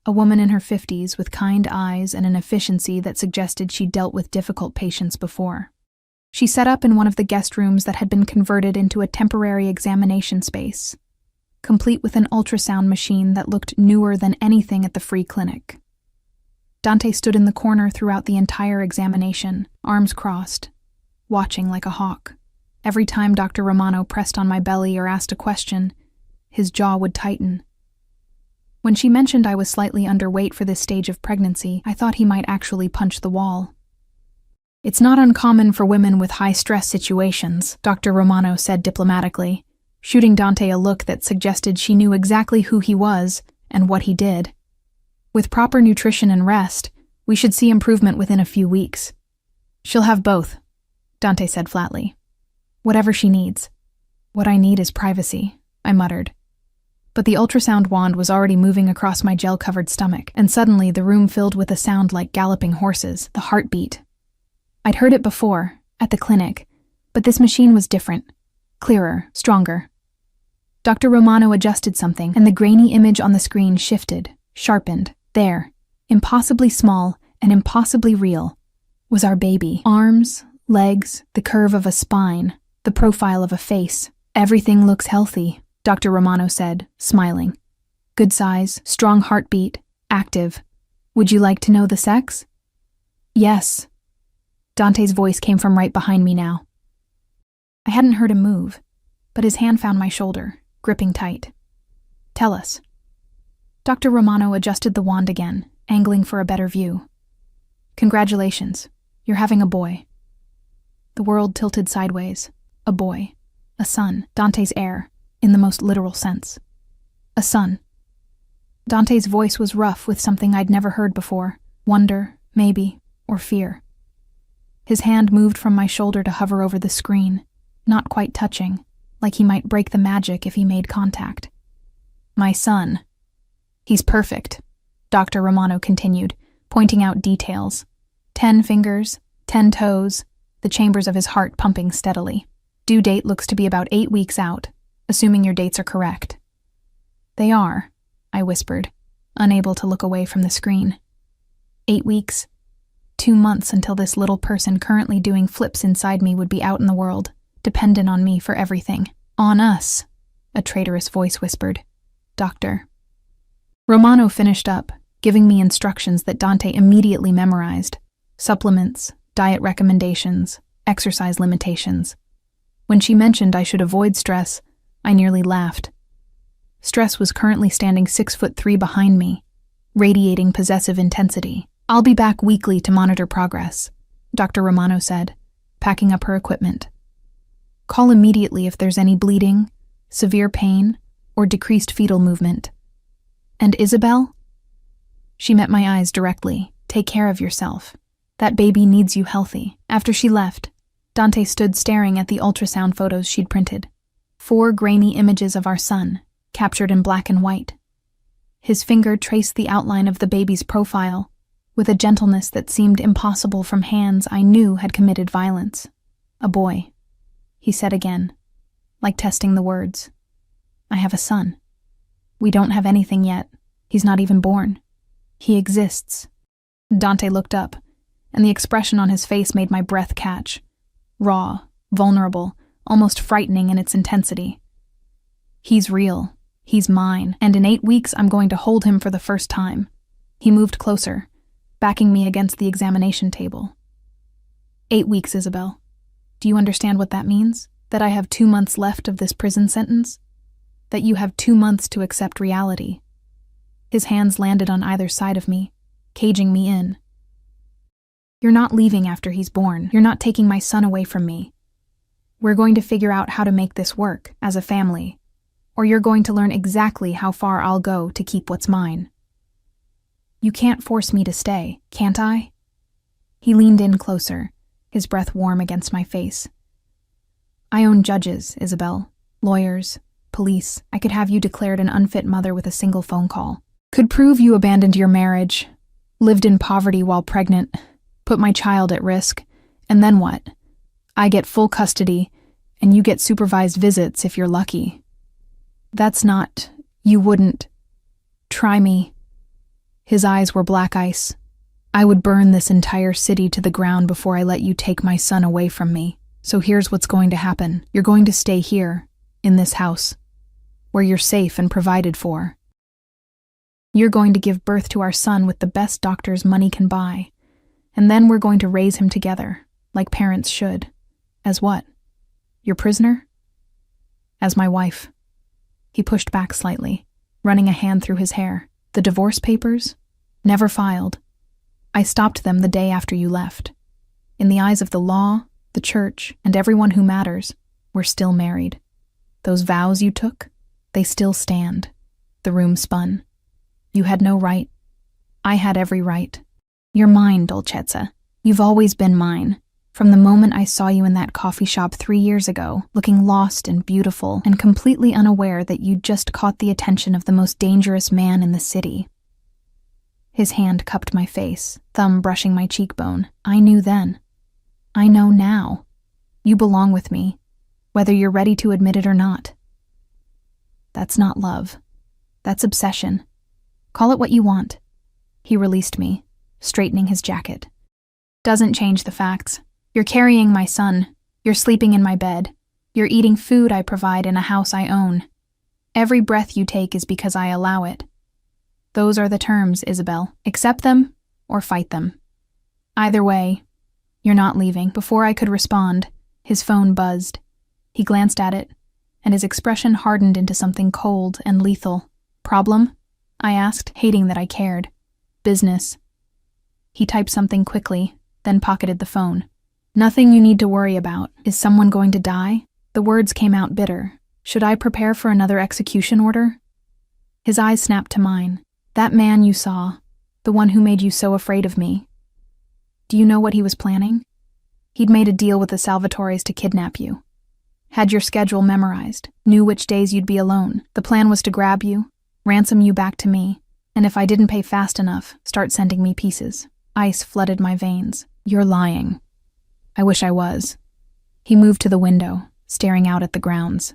A woman in her 50s with kind eyes and an efficiency that suggested she'd dealt with difficult patients before. She set up in one of the guest rooms that had been converted into a temporary examination space, complete with an ultrasound machine that looked newer than anything at the free clinic. Dante stood in the corner throughout the entire examination, arms crossed, watching like a hawk. Every time Dr. Romano pressed on my belly or asked a question, his jaw would tighten. When she mentioned I was slightly underweight for this stage of pregnancy, I thought he might actually punch the wall. "It's not uncommon for women with high-stress situations," Dr. Romano said diplomatically, shooting Dante a look that suggested she knew exactly who he was and what he did. "With proper nutrition and rest, we should see improvement within a few weeks." "She'll have both," Dante said flatly. "Whatever she needs." "What I need is privacy," I muttered. But the ultrasound wand was already moving across my gel-covered stomach, and suddenly the room filled with a sound like galloping horses, the heartbeat. I'd heard it before, at the clinic, but this machine was different, clearer, stronger. Dr. Romano adjusted something, and the grainy image on the screen shifted, sharpened. There, impossibly small and impossibly real, was our baby. Arms, legs, the curve of a spine, the profile of a face. "Everything looks healthy," Dr. Romano said, smiling. "Good size, strong heartbeat, active. Would you like to know the sex?" "Yes." Dante's voice came from right behind me now. I hadn't heard him move, but his hand found my shoulder, gripping tight. "Tell us." Dr. Romano adjusted the wand again, angling for a better view. "Congratulations, you're having a boy." The world tilted sideways. A boy. A son. Dante's heir, in the most literal sense. A son. Dante's voice was rough with something I'd never heard before. Wonder, maybe, or fear. His hand moved from my shoulder to hover over the screen, not quite touching, like he might break the magic if he made contact. "My son. He's perfect," Dr. Romano continued, pointing out details. 10 fingers, 10 toes, the chambers of his heart pumping steadily. Due date looks to be about 8 weeks out, assuming your dates are correct. "They are," I whispered, unable to look away from the screen. 8 weeks. 2 months until this little person currently doing flips inside me would be out in the world. dependent on me for everything. On us, a traitorous voice whispered. Doctor. Romano finished up, giving me instructions that Dante immediately memorized. Supplements, diet recommendations, exercise limitations. When she mentioned I should avoid stress, I nearly laughed. Stress was currently standing 6'3" behind me, radiating possessive intensity. I'll be back weekly to monitor progress, Dr. Romano said, packing up her equipment. Call immediately if there's any bleeding, severe pain, or decreased fetal movement. And Isabel? She met my eyes directly. Take care of yourself. That baby needs you healthy. After she left, Dante stood staring at the ultrasound photos she'd printed. 4 grainy images of our son, captured in black and white. His finger traced the outline of the baby's profile, with a gentleness that seemed impossible from hands I knew had committed violence. A boy, he said again, like testing the words. I have a son. We don't have anything yet. He's not even born. He exists. Dante looked up, and the expression on his face made my breath catch. Raw, vulnerable, almost frightening in its intensity. He's real. He's mine, and in 8 weeks I'm going to hold him for the first time. He moved closer, backing me against the examination table. 8 weeks, Isabel. Do you understand what that means? That I have 2 months left of this prison sentence? That you have 2 months to accept reality. His hands landed on either side of me, caging me in. You're not leaving after he's born. You're not taking my son away from me. We're going to figure out how to make this work, as a family, or you're going to learn exactly how far I'll go to keep what's mine. You can't force me to stay, can't I? He leaned in closer, his breath warm against my face. I own judges, Isabel, lawyers, police. I could have you declared an unfit mother with a single phone call. Could prove you abandoned your marriage, lived in poverty while pregnant, put my child at risk, and then what? I get full custody, and you get supervised visits if you're lucky. That's not... You wouldn't... Try me. His eyes were black ice. I would burn this entire city to the ground before I let you take my son away from me. So here's what's going to happen. You're going to stay here, in this house, where you're safe and provided for. You're going to give birth to our son with the best doctors money can buy, and then we're going to raise him together, like parents should. As what? Your prisoner? As my wife. He pushed back slightly, running a hand through his hair. The divorce papers? Never filed. I stopped them the day after you left. In the eyes of the law, the church, and everyone who matters, we're still married. Those vows you took, they still stand. The room spun. You had no right. I had every right. You're mine, Dolcezza. You've always been mine. From the moment I saw you in that coffee shop 3 years ago, looking lost and beautiful and completely unaware that you'd just caught the attention of the most dangerous man in the city. His hand cupped my face, thumb brushing my cheekbone. I knew then. I know now. You belong with me, whether you're ready to admit it or not. That's not love. That's obsession. Call it what you want. He released me, straightening his jacket. Doesn't change the facts. You're carrying my son. You're sleeping in my bed. You're eating food I provide in a house I own. Every breath you take is because I allow it. Those are the terms, Isabel. Accept them or fight them. Either way, you're not leaving. Before I could respond, his phone buzzed. He glanced at it, and his expression hardened into something cold and lethal. Problem? I asked, hating that I cared. Business. He typed something quickly, then pocketed the phone. Nothing you need to worry about. Is someone going to die? The words came out bitter. Should I prepare for another execution order? His eyes snapped to mine. That man you saw, the one who made you so afraid of me. Do you know what he was planning? He'd made a deal with the Salvatores to kidnap you. Had your schedule memorized, knew which days you'd be alone. The plan was to grab you, ransom you back to me, and if I didn't pay fast enough, start sending me pieces. Ice flooded my veins. You're lying. I wish I was. He moved to the window, staring out at the grounds.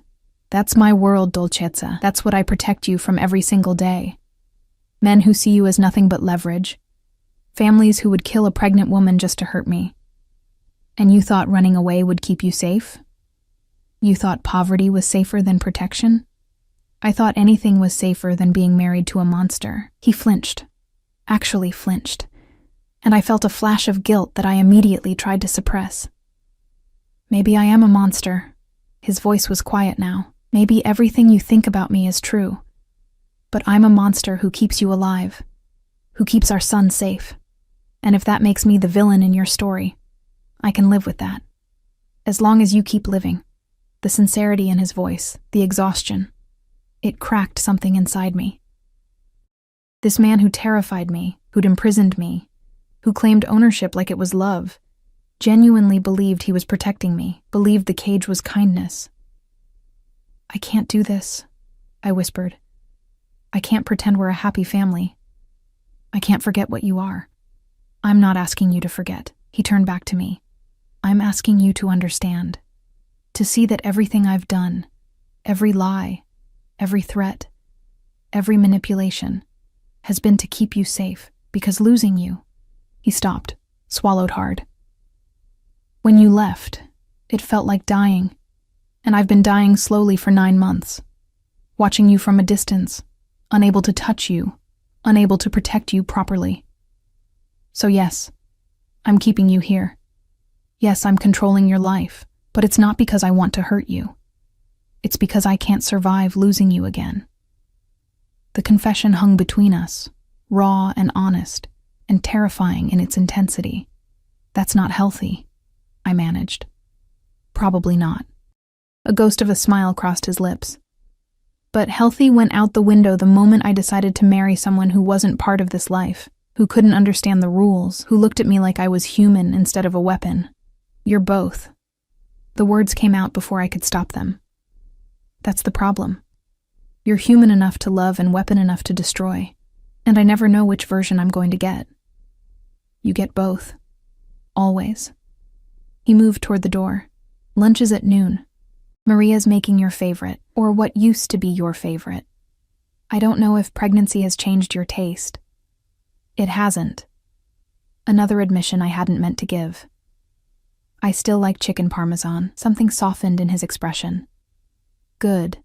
That's my world, Dolcezza. That's what I protect you from every single day. Men who see you as nothing but leverage. Families who would kill a pregnant woman just to hurt me. And you thought running away would keep you safe? You thought poverty was safer than protection? I thought anything was safer than being married to a monster. He flinched. Actually flinched. And I felt a flash of guilt that I immediately tried to suppress. Maybe I am a monster. His voice was quiet now. Maybe everything you think about me is true. But I'm a monster who keeps you alive, who keeps our son safe. And if that makes me the villain in your story, I can live with that. As long as you keep living. The sincerity in his voice, the exhaustion. It cracked something inside me. This man who terrified me, who'd imprisoned me, who claimed ownership like it was love, genuinely believed he was protecting me, believed the cage was kindness. I can't do this, I whispered. I can't pretend we're a happy family. I can't forget what you are. I'm not asking you to forget. He turned back to me. I'm asking you to understand. To see that everything I've done, every lie, every threat, every manipulation, has been to keep you safe, because losing you... He stopped, swallowed hard. When you left, it felt like dying, and I've been dying slowly for 9 months, watching you from a distance, unable to touch you, unable to protect you properly. So yes, I'm keeping you here. Yes, I'm controlling your life, but it's not because I want to hurt you. It's because I can't survive losing you again. The confession hung between us, raw and honest, and terrifying in its intensity. That's not healthy, I managed. Probably not. A ghost of a smile crossed his lips. But healthy went out the window the moment I decided to marry someone who wasn't part of this life, who couldn't understand the rules, who looked at me like I was human instead of a weapon. You're both. The words came out before I could stop them. That's the problem. You're human enough to love and weapon enough to destroy, and I never know which version I'm going to get. You get both. Always. He moved toward the door. Lunch is at noon. Maria's making your favorite, or what used to be your favorite. I don't know if pregnancy has changed your taste. It hasn't. Another admission I hadn't meant to give. I still like chicken parmesan, something softened in his expression. Good.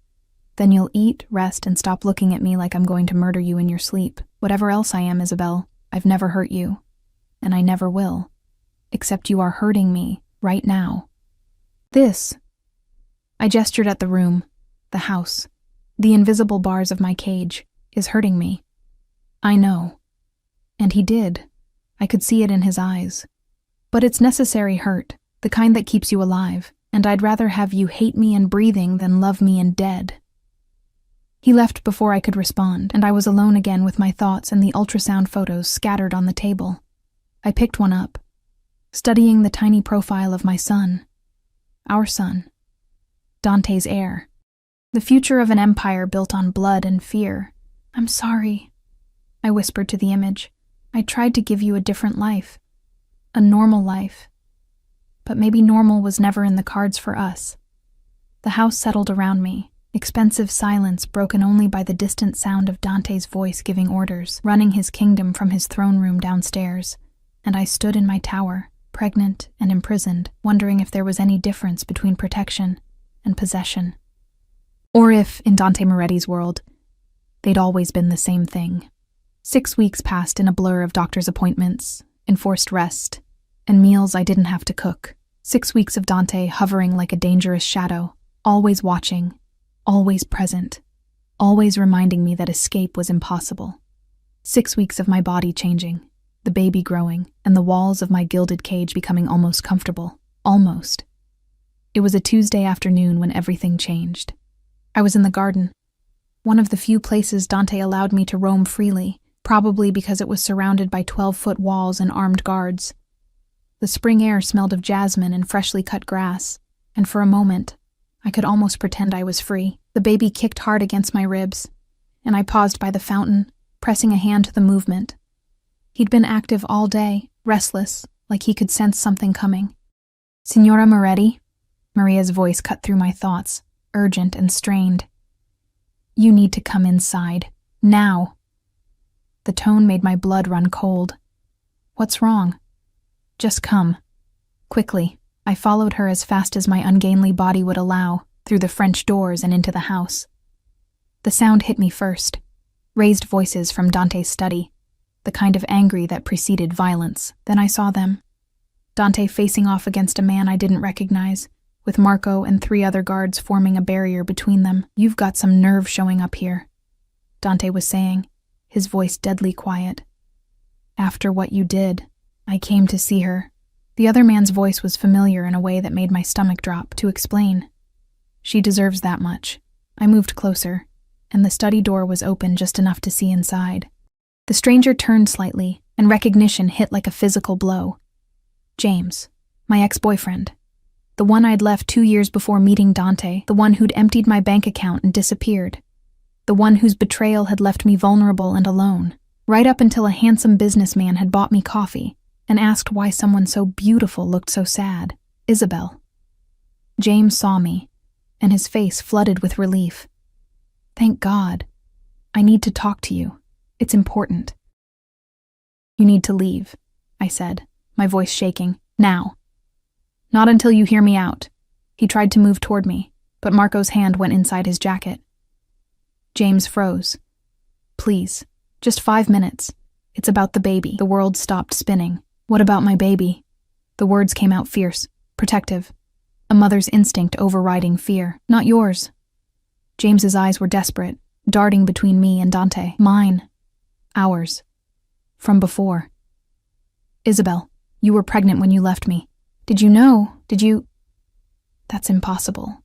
Then you'll eat, rest, and stop looking at me like I'm going to murder you in your sleep. Whatever else I am, Isabel, I've never hurt you. And I never will. Except you are hurting me, right now. This. I gestured at the room, the house, the invisible bars of my cage, is hurting me. I know. And he did. I could see it in his eyes. But it's necessary hurt, the kind that keeps you alive, and I'd rather have you hate me and breathing than love me and dead. He left before I could respond, and I was alone again with my thoughts and the ultrasound photos scattered on the table. I picked one up, studying the tiny profile of my son. Our son. Dante's heir. The future of an empire built on blood and fear. I'm sorry, I whispered to the image. I tried to give you a different life. A normal life. But maybe normal was never in the cards for us. The house settled around me, expensive silence broken only by the distant sound of Dante's voice giving orders, running his kingdom from his throne room downstairs, and I stood in my tower, pregnant and imprisoned, wondering if there was any difference between protection and possession. Or if, in Dante Moretti's world, they'd always been the same thing. 6 weeks passed in a blur of doctor's appointments, enforced rest, and meals I didn't have to cook. 6 weeks of Dante hovering like a dangerous shadow, always watching, always present, always reminding me that escape was impossible. 6 weeks of my body changing, the baby growing, and the walls of my gilded cage becoming almost comfortable. Almost. It was a Tuesday afternoon when everything changed. I was in the garden, one of the few places Dante allowed me to roam freely, probably because it was surrounded by 12-foot walls and armed guards. The spring air smelled of jasmine and freshly cut grass, and for a moment, I could almost pretend I was free. The baby kicked hard against my ribs, and I paused by the fountain, pressing a hand to the movement. He'd been active all day, restless, like he could sense something coming. "Signora Moretti?" Maria's voice cut through my thoughts, urgent and strained. "You need to come inside. Now." The tone made my blood run cold. "What's wrong?" "Just come." Quickly, I followed her as fast as my ungainly body would allow, through the French doors and into the house. The sound hit me first. Raised voices from Dante's study, the kind of angry that preceded violence. Then I saw them. Dante facing off against a man I didn't recognize, with Marco and 3 other guards forming a barrier between them. "You've got some nerve showing up here," Dante was saying, his voice deadly quiet. "After what you did, I came to see her." The other man's voice was familiar in a way that made my stomach drop. "To explain. She deserves that much." I moved closer, and the study door was open just enough to see inside. The stranger turned slightly, and recognition hit like a physical blow. James, my ex-boyfriend. The one I'd left 2 years before meeting Dante, the one who'd emptied my bank account and disappeared. The one whose betrayal had left me vulnerable and alone, right up until a handsome businessman had bought me coffee and asked why someone so beautiful looked so sad. Isabel. James saw me, and his face flooded with relief. "Thank God. I need to talk to you. It's important." "You need to leave," I said, my voice shaking. "Now." "Not until you hear me out." He tried to move toward me, but Marco's hand went inside his jacket. James froze. "Please, just 5 minutes. It's about the baby." The world stopped spinning. "What about my baby?" The words came out fierce, protective, a mother's instinct overriding fear. "Not yours." James's eyes were desperate, darting between me and Dante. "Mine. Ours. From before." "Isabel, you were pregnant when you left me. Did you know? Did you—" "That's impossible."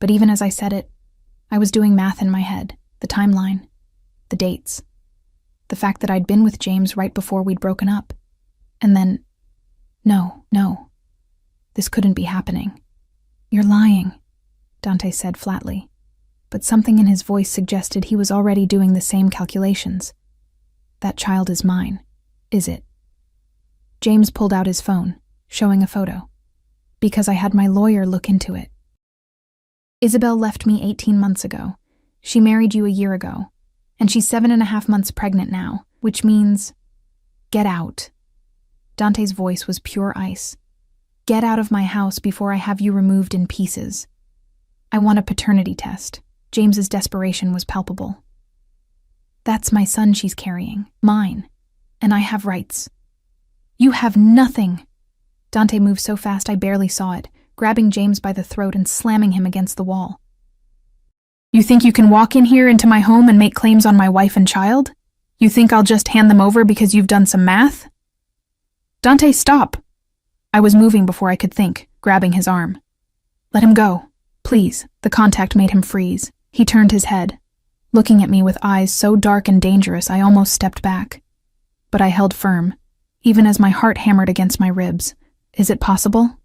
But even as I said it, I was doing math in my head, the timeline, the dates, the fact that I'd been with James right before we'd broken up. And then, no, this couldn't be happening. "You're lying," Dante said flatly, but something in his voice suggested he was already doing the same calculations. "That child is mine, is it?" James pulled out his phone, showing a photo, because I had my lawyer look into it. "Isabel left me 18 months ago. She married you a year ago, and she's 7.5 months pregnant now, which means, get out." Dante's voice was pure ice. "Get out of my house before I have you removed in pieces. I want a paternity test." James's desperation was palpable. "That's my son she's carrying, mine, and I have rights." "You have nothing." Dante moved so fast I barely saw it, grabbing James by the throat and slamming him against the wall. "You think you can walk in here into my home and make claims on my wife and child? You think I'll just hand them over because you've done some math?" "Dante, stop!" I was moving before I could think, grabbing his arm. "Let him go, please." The contact made him freeze. He turned his head, looking at me with eyes so dark and dangerous I almost stepped back. But I held firm, even as my heart hammered against my ribs. "Is it possible?"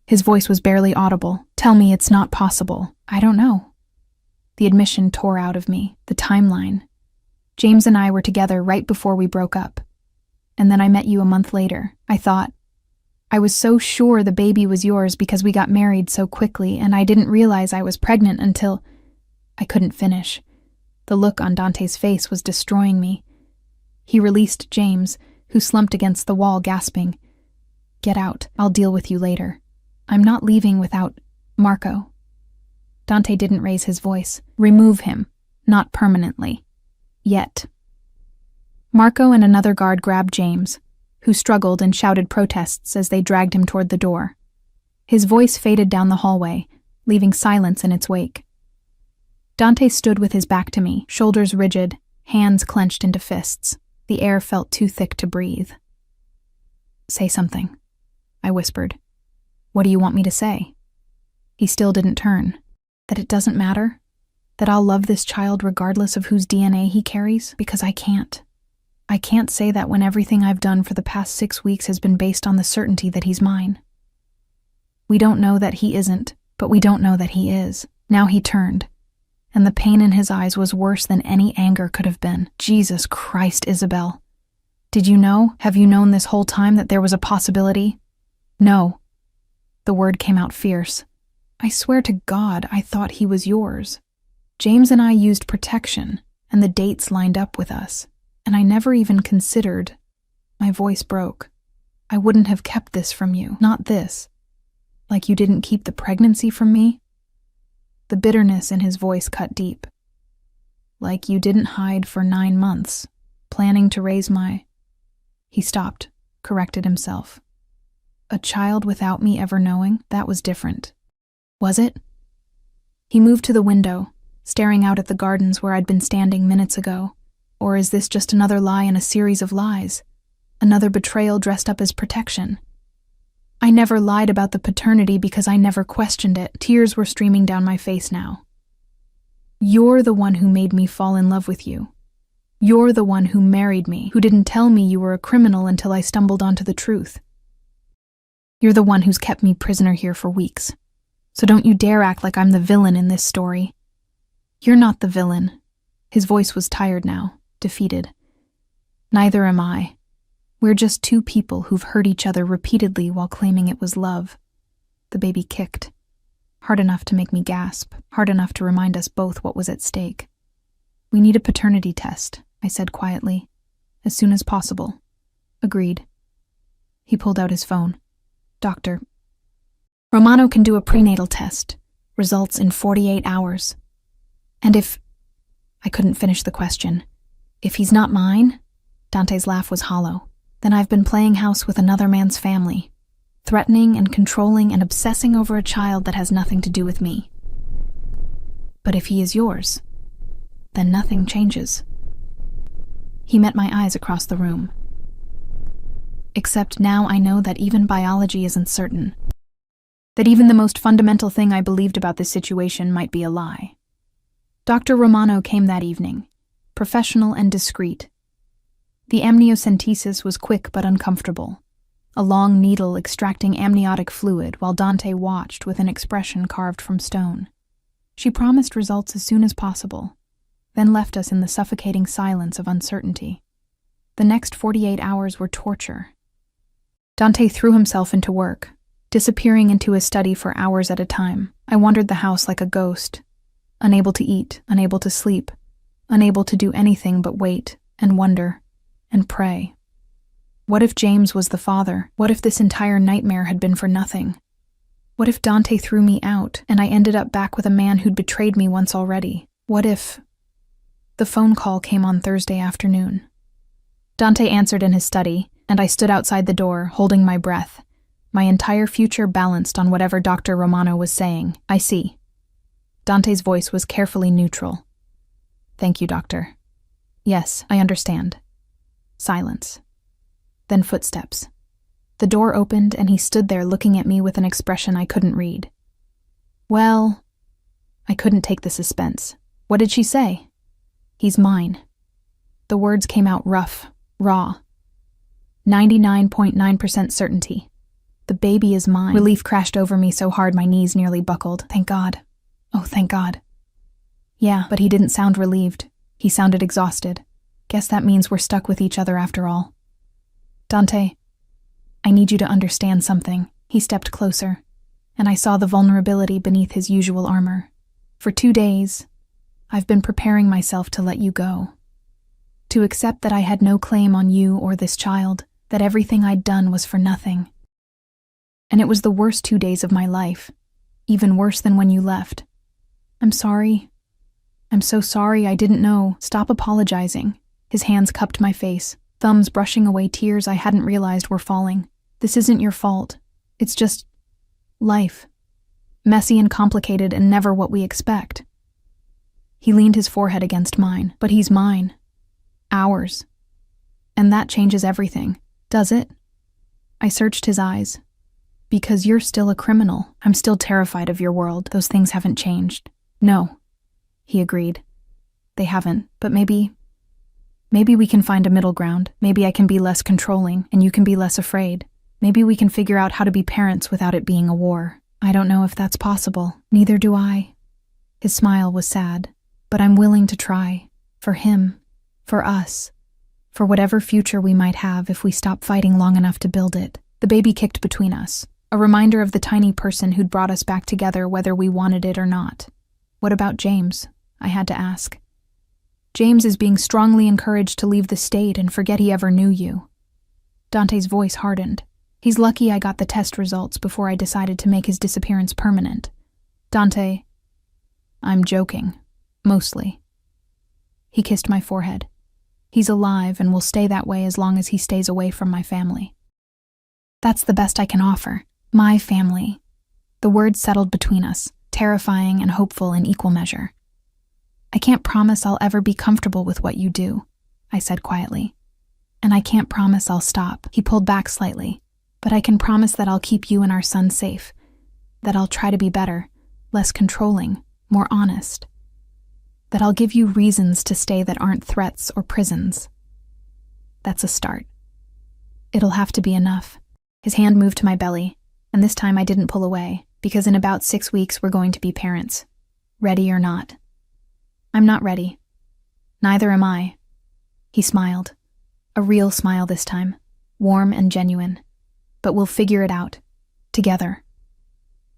His voice was barely audible. "Tell me it's not possible." "I don't know." The admission tore out of me, the timeline. James and I were together right before we broke up. And then I met you a month later. I was so sure the baby was yours because we got married so quickly, and I didn't realize I was pregnant until— I couldn't finish. The look on Dante's face was destroying me. He released James, who slumped against the wall, gasping. "Get out. I'll deal with you later. I'm not leaving without Marco." Dante didn't raise his voice. "Remove him. Not permanently. Yet." Marco and another guard grabbed James, who struggled and shouted protests as they dragged him toward the door. His voice faded down the hallway, leaving silence in its wake. Dante stood with his back to me, shoulders rigid, hands clenched into fists. The air felt too thick to breathe. "Say something," I whispered. "What do you want me to say?" He still didn't turn. "That it doesn't matter? That I'll love this child regardless of whose DNA he carries? Because I can't. I can't say that when everything I've done for the past 6 weeks has been based on the certainty that he's mine. We don't know that he isn't, but we don't know that he is." Now he turned, and the pain in his eyes was worse than any anger could have been. "Jesus Christ, Isabel. Did you know? Have you known this whole time that there was a possibility?" "No." The word came out fierce. "I swear to God, I thought he was yours. James and I used protection, and the dates lined up with us. And I never even considered—" My voice broke. "I wouldn't have kept this from you. Not this. Like you didn't keep the pregnancy from me?" The bitterness in his voice cut deep. Like you didn't hide for 9 months, planning to raise my... He stopped, corrected himself. A child without me ever knowing? That was different. Was it? He moved to the window, staring out at the gardens where I'd been standing minutes ago. Or is this just another lie in a series of lies? Another betrayal dressed up as protection? I never lied about the paternity because I never questioned it. Tears were streaming down my face now. You're the one who made me fall in love with you. You're the one who married me, who didn't tell me you were a criminal until I stumbled onto the truth. You're the one who's kept me prisoner here for weeks. So don't you dare act like I'm the villain in this story. You're not the villain. His voice was tired now, defeated. Neither am I. We're just two people who've hurt each other repeatedly while claiming it was love. The baby kicked. Hard enough to make me gasp, hard enough to remind us both what was at stake. We need a paternity test, I said quietly. As soon as possible. Agreed. He pulled out his phone. Doctor, Romano can do a prenatal test. Results in 48 hours. And if... I couldn't finish the question. If he's not mine? Dante's laugh was hollow. Then I've been playing house with another man's family. Threatening and controlling and obsessing over a child that has nothing to do with me. But if he is yours, then nothing changes. He met my eyes across the room. Except now I know that even biology isn't certain. That even the most fundamental thing I believed about this situation might be a lie. Dr. Romano came that evening, professional and discreet. The amniocentesis was quick but uncomfortable, a long needle extracting amniotic fluid while Dante watched with an expression carved from stone. She promised results as soon as possible, then left us in the suffocating silence of uncertainty. The next 48 hours were torture. Dante threw himself into work, disappearing into his study for hours at a time. I wandered the house like a ghost, unable to eat, unable to sleep, unable to do anything but wait and wonder and pray. What if James was the father? What if this entire nightmare had been for nothing? What if Dante threw me out and I ended up back with a man who'd betrayed me once already? What if... The phone call came on Thursday afternoon. Dante answered in his study, and I stood outside the door, holding my breath, my entire future balanced on whatever Dr. Romano was saying. I see. Dante's voice was carefully neutral. Thank you, doctor. Yes, I understand. Silence. Then footsteps. The door opened and he stood there looking at me with an expression I couldn't read. Well, I couldn't take the suspense. What did she say? He's mine. The words came out rough, raw. 99.9% certainty. The baby is mine. Relief crashed over me so hard my knees nearly buckled. Thank God. Oh, thank God. Yeah, but he didn't sound relieved. He sounded exhausted. Guess that means we're stuck with each other after all. Dante, I need you to understand something. He stepped closer, and I saw the vulnerability beneath his usual armor. For 2 days, I've been preparing myself to let you go. To accept that I had no claim on you or this child, that everything I'd done was for nothing. And it was the worst 2 days of my life, even worse than when you left. I'm sorry. I'm so sorry, I didn't know. Stop apologizing. His hands cupped my face, thumbs brushing away tears I hadn't realized were falling. This isn't your fault. It's just life. Messy and complicated and never what we expect. He leaned his forehead against mine. But he's mine. Ours. And that changes everything. Does it? I searched his eyes. Because you're still a criminal. I'm still terrified of your world. Those things haven't changed. No. He agreed. They haven't, but maybe we can find a middle ground. Maybe I can be less controlling, and you can be less afraid. Maybe we can figure out how to be parents without it being a war. I don't know if that's possible. Neither do I. His smile was sad, but I'm willing to try. For him. For us. For whatever future we might have if we stop fighting long enough to build it. The baby kicked between us, a reminder of the tiny person who'd brought us back together whether we wanted it or not. What about James? I had to ask. James is being strongly encouraged to leave the state and forget he ever knew you. Dante's voice hardened. He's lucky I got the test results before I decided to make his disappearance permanent. Dante, I'm joking. Mostly. He kissed my forehead. He's alive and will stay that way as long as he stays away from my family. That's the best I can offer. My family. The words settled between us, terrifying and hopeful in equal measure. I can't promise I'll ever be comfortable with what you do, I said quietly. And I can't promise I'll stop. He pulled back slightly. But I can promise that I'll keep you and our son safe. That I'll try to be better, less controlling, more honest. That I'll give you reasons to stay that aren't threats or prisons. That's a start. It'll have to be enough. His hand moved to my belly, and this time I didn't pull away, because in about 6 weeks we're going to be parents. Ready or not. I'm not ready. Neither am I. He smiled. A real smile this time, warm and genuine. But we'll figure it out. Together.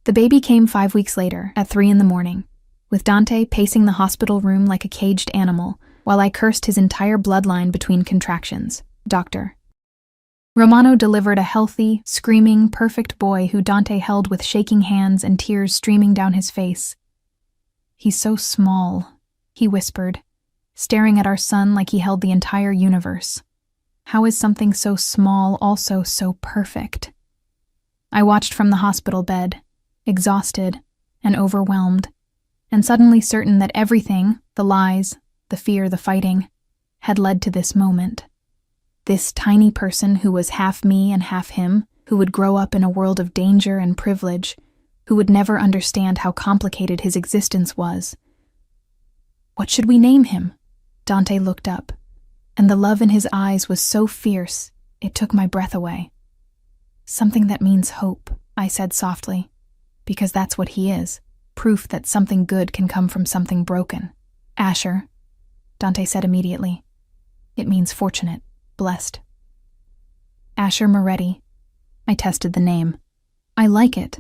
The baby came 5 weeks later, at 3 a.m, with Dante pacing the hospital room like a caged animal, while I cursed his entire bloodline between contractions. Doctor. Romano delivered a healthy, screaming, perfect boy who Dante held with shaking hands and tears streaming down his face. He's so small, he whispered, staring at our son like he held the entire universe. How is something so small also so perfect? I watched from the hospital bed, exhausted and overwhelmed, and suddenly certain that everything, the lies, the fear, the fighting, had led to this moment. This tiny person who was half me and half him, who would grow up in a world of danger and privilege, who would never understand how complicated his existence was. What should we name him? Dante looked up, and the love in his eyes was so fierce, it took my breath away. Something that means hope, I said softly, because that's what he is, proof that something good can come from something broken. Asher, Dante said immediately. It means fortunate, blessed. Asher Moretti. I tested the name. I like it.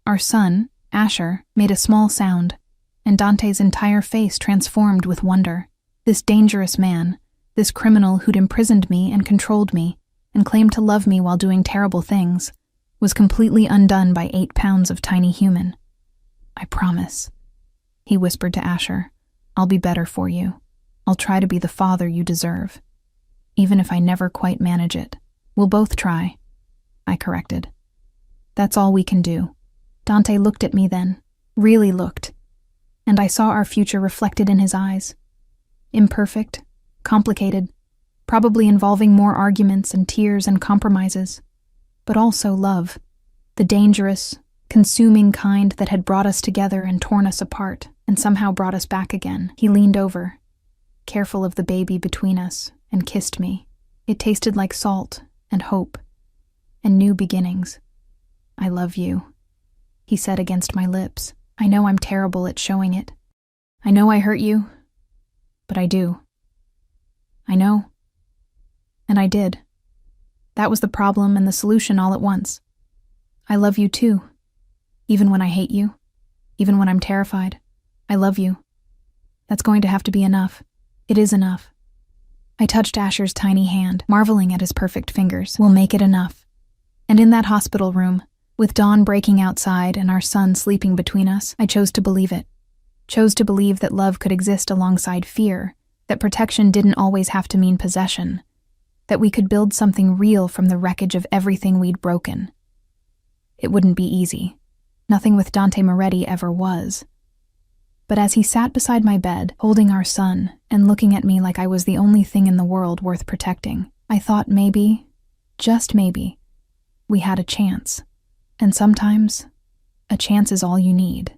Our son, Asher, made a small sound, and Dante's entire face transformed with wonder. This dangerous man, this criminal who'd imprisoned me and controlled me, and claimed to love me while doing terrible things, was completely undone by 8 pounds of tiny human. I promise, he whispered to Asher, I'll be better for you. I'll try to be the father you deserve. Even if I never quite manage it, we'll both try, I corrected. That's all we can do. Dante looked at me then, really looked, and I saw our future reflected in his eyes. Imperfect, complicated, probably involving more arguments and tears and compromises, but also love, the dangerous, consuming kind that had brought us together and torn us apart and somehow brought us back again. He leaned over, careful of the baby between us, and kissed me. It tasted like salt and hope and new beginnings. I love you, he said against my lips. I know I'm terrible at showing it. I know I hurt you, but I do. I know. And I did. That was the problem and the solution all at once. I love you too. Even when I hate you. Even when I'm terrified. I love you. That's going to have to be enough. It is enough. I touched Asher's tiny hand, marveling at his perfect fingers. We'll make it enough. And in that hospital room, with dawn breaking outside and our son sleeping between us, I chose to believe it. Chose to believe that love could exist alongside fear, that protection didn't always have to mean possession, that we could build something real from the wreckage of everything we'd broken. It wouldn't be easy. Nothing with Dante Moretti ever was. But as he sat beside my bed, holding our son, and looking at me like I was the only thing in the world worth protecting, I thought maybe, just maybe, we had a chance. And sometimes, a chance is all you need.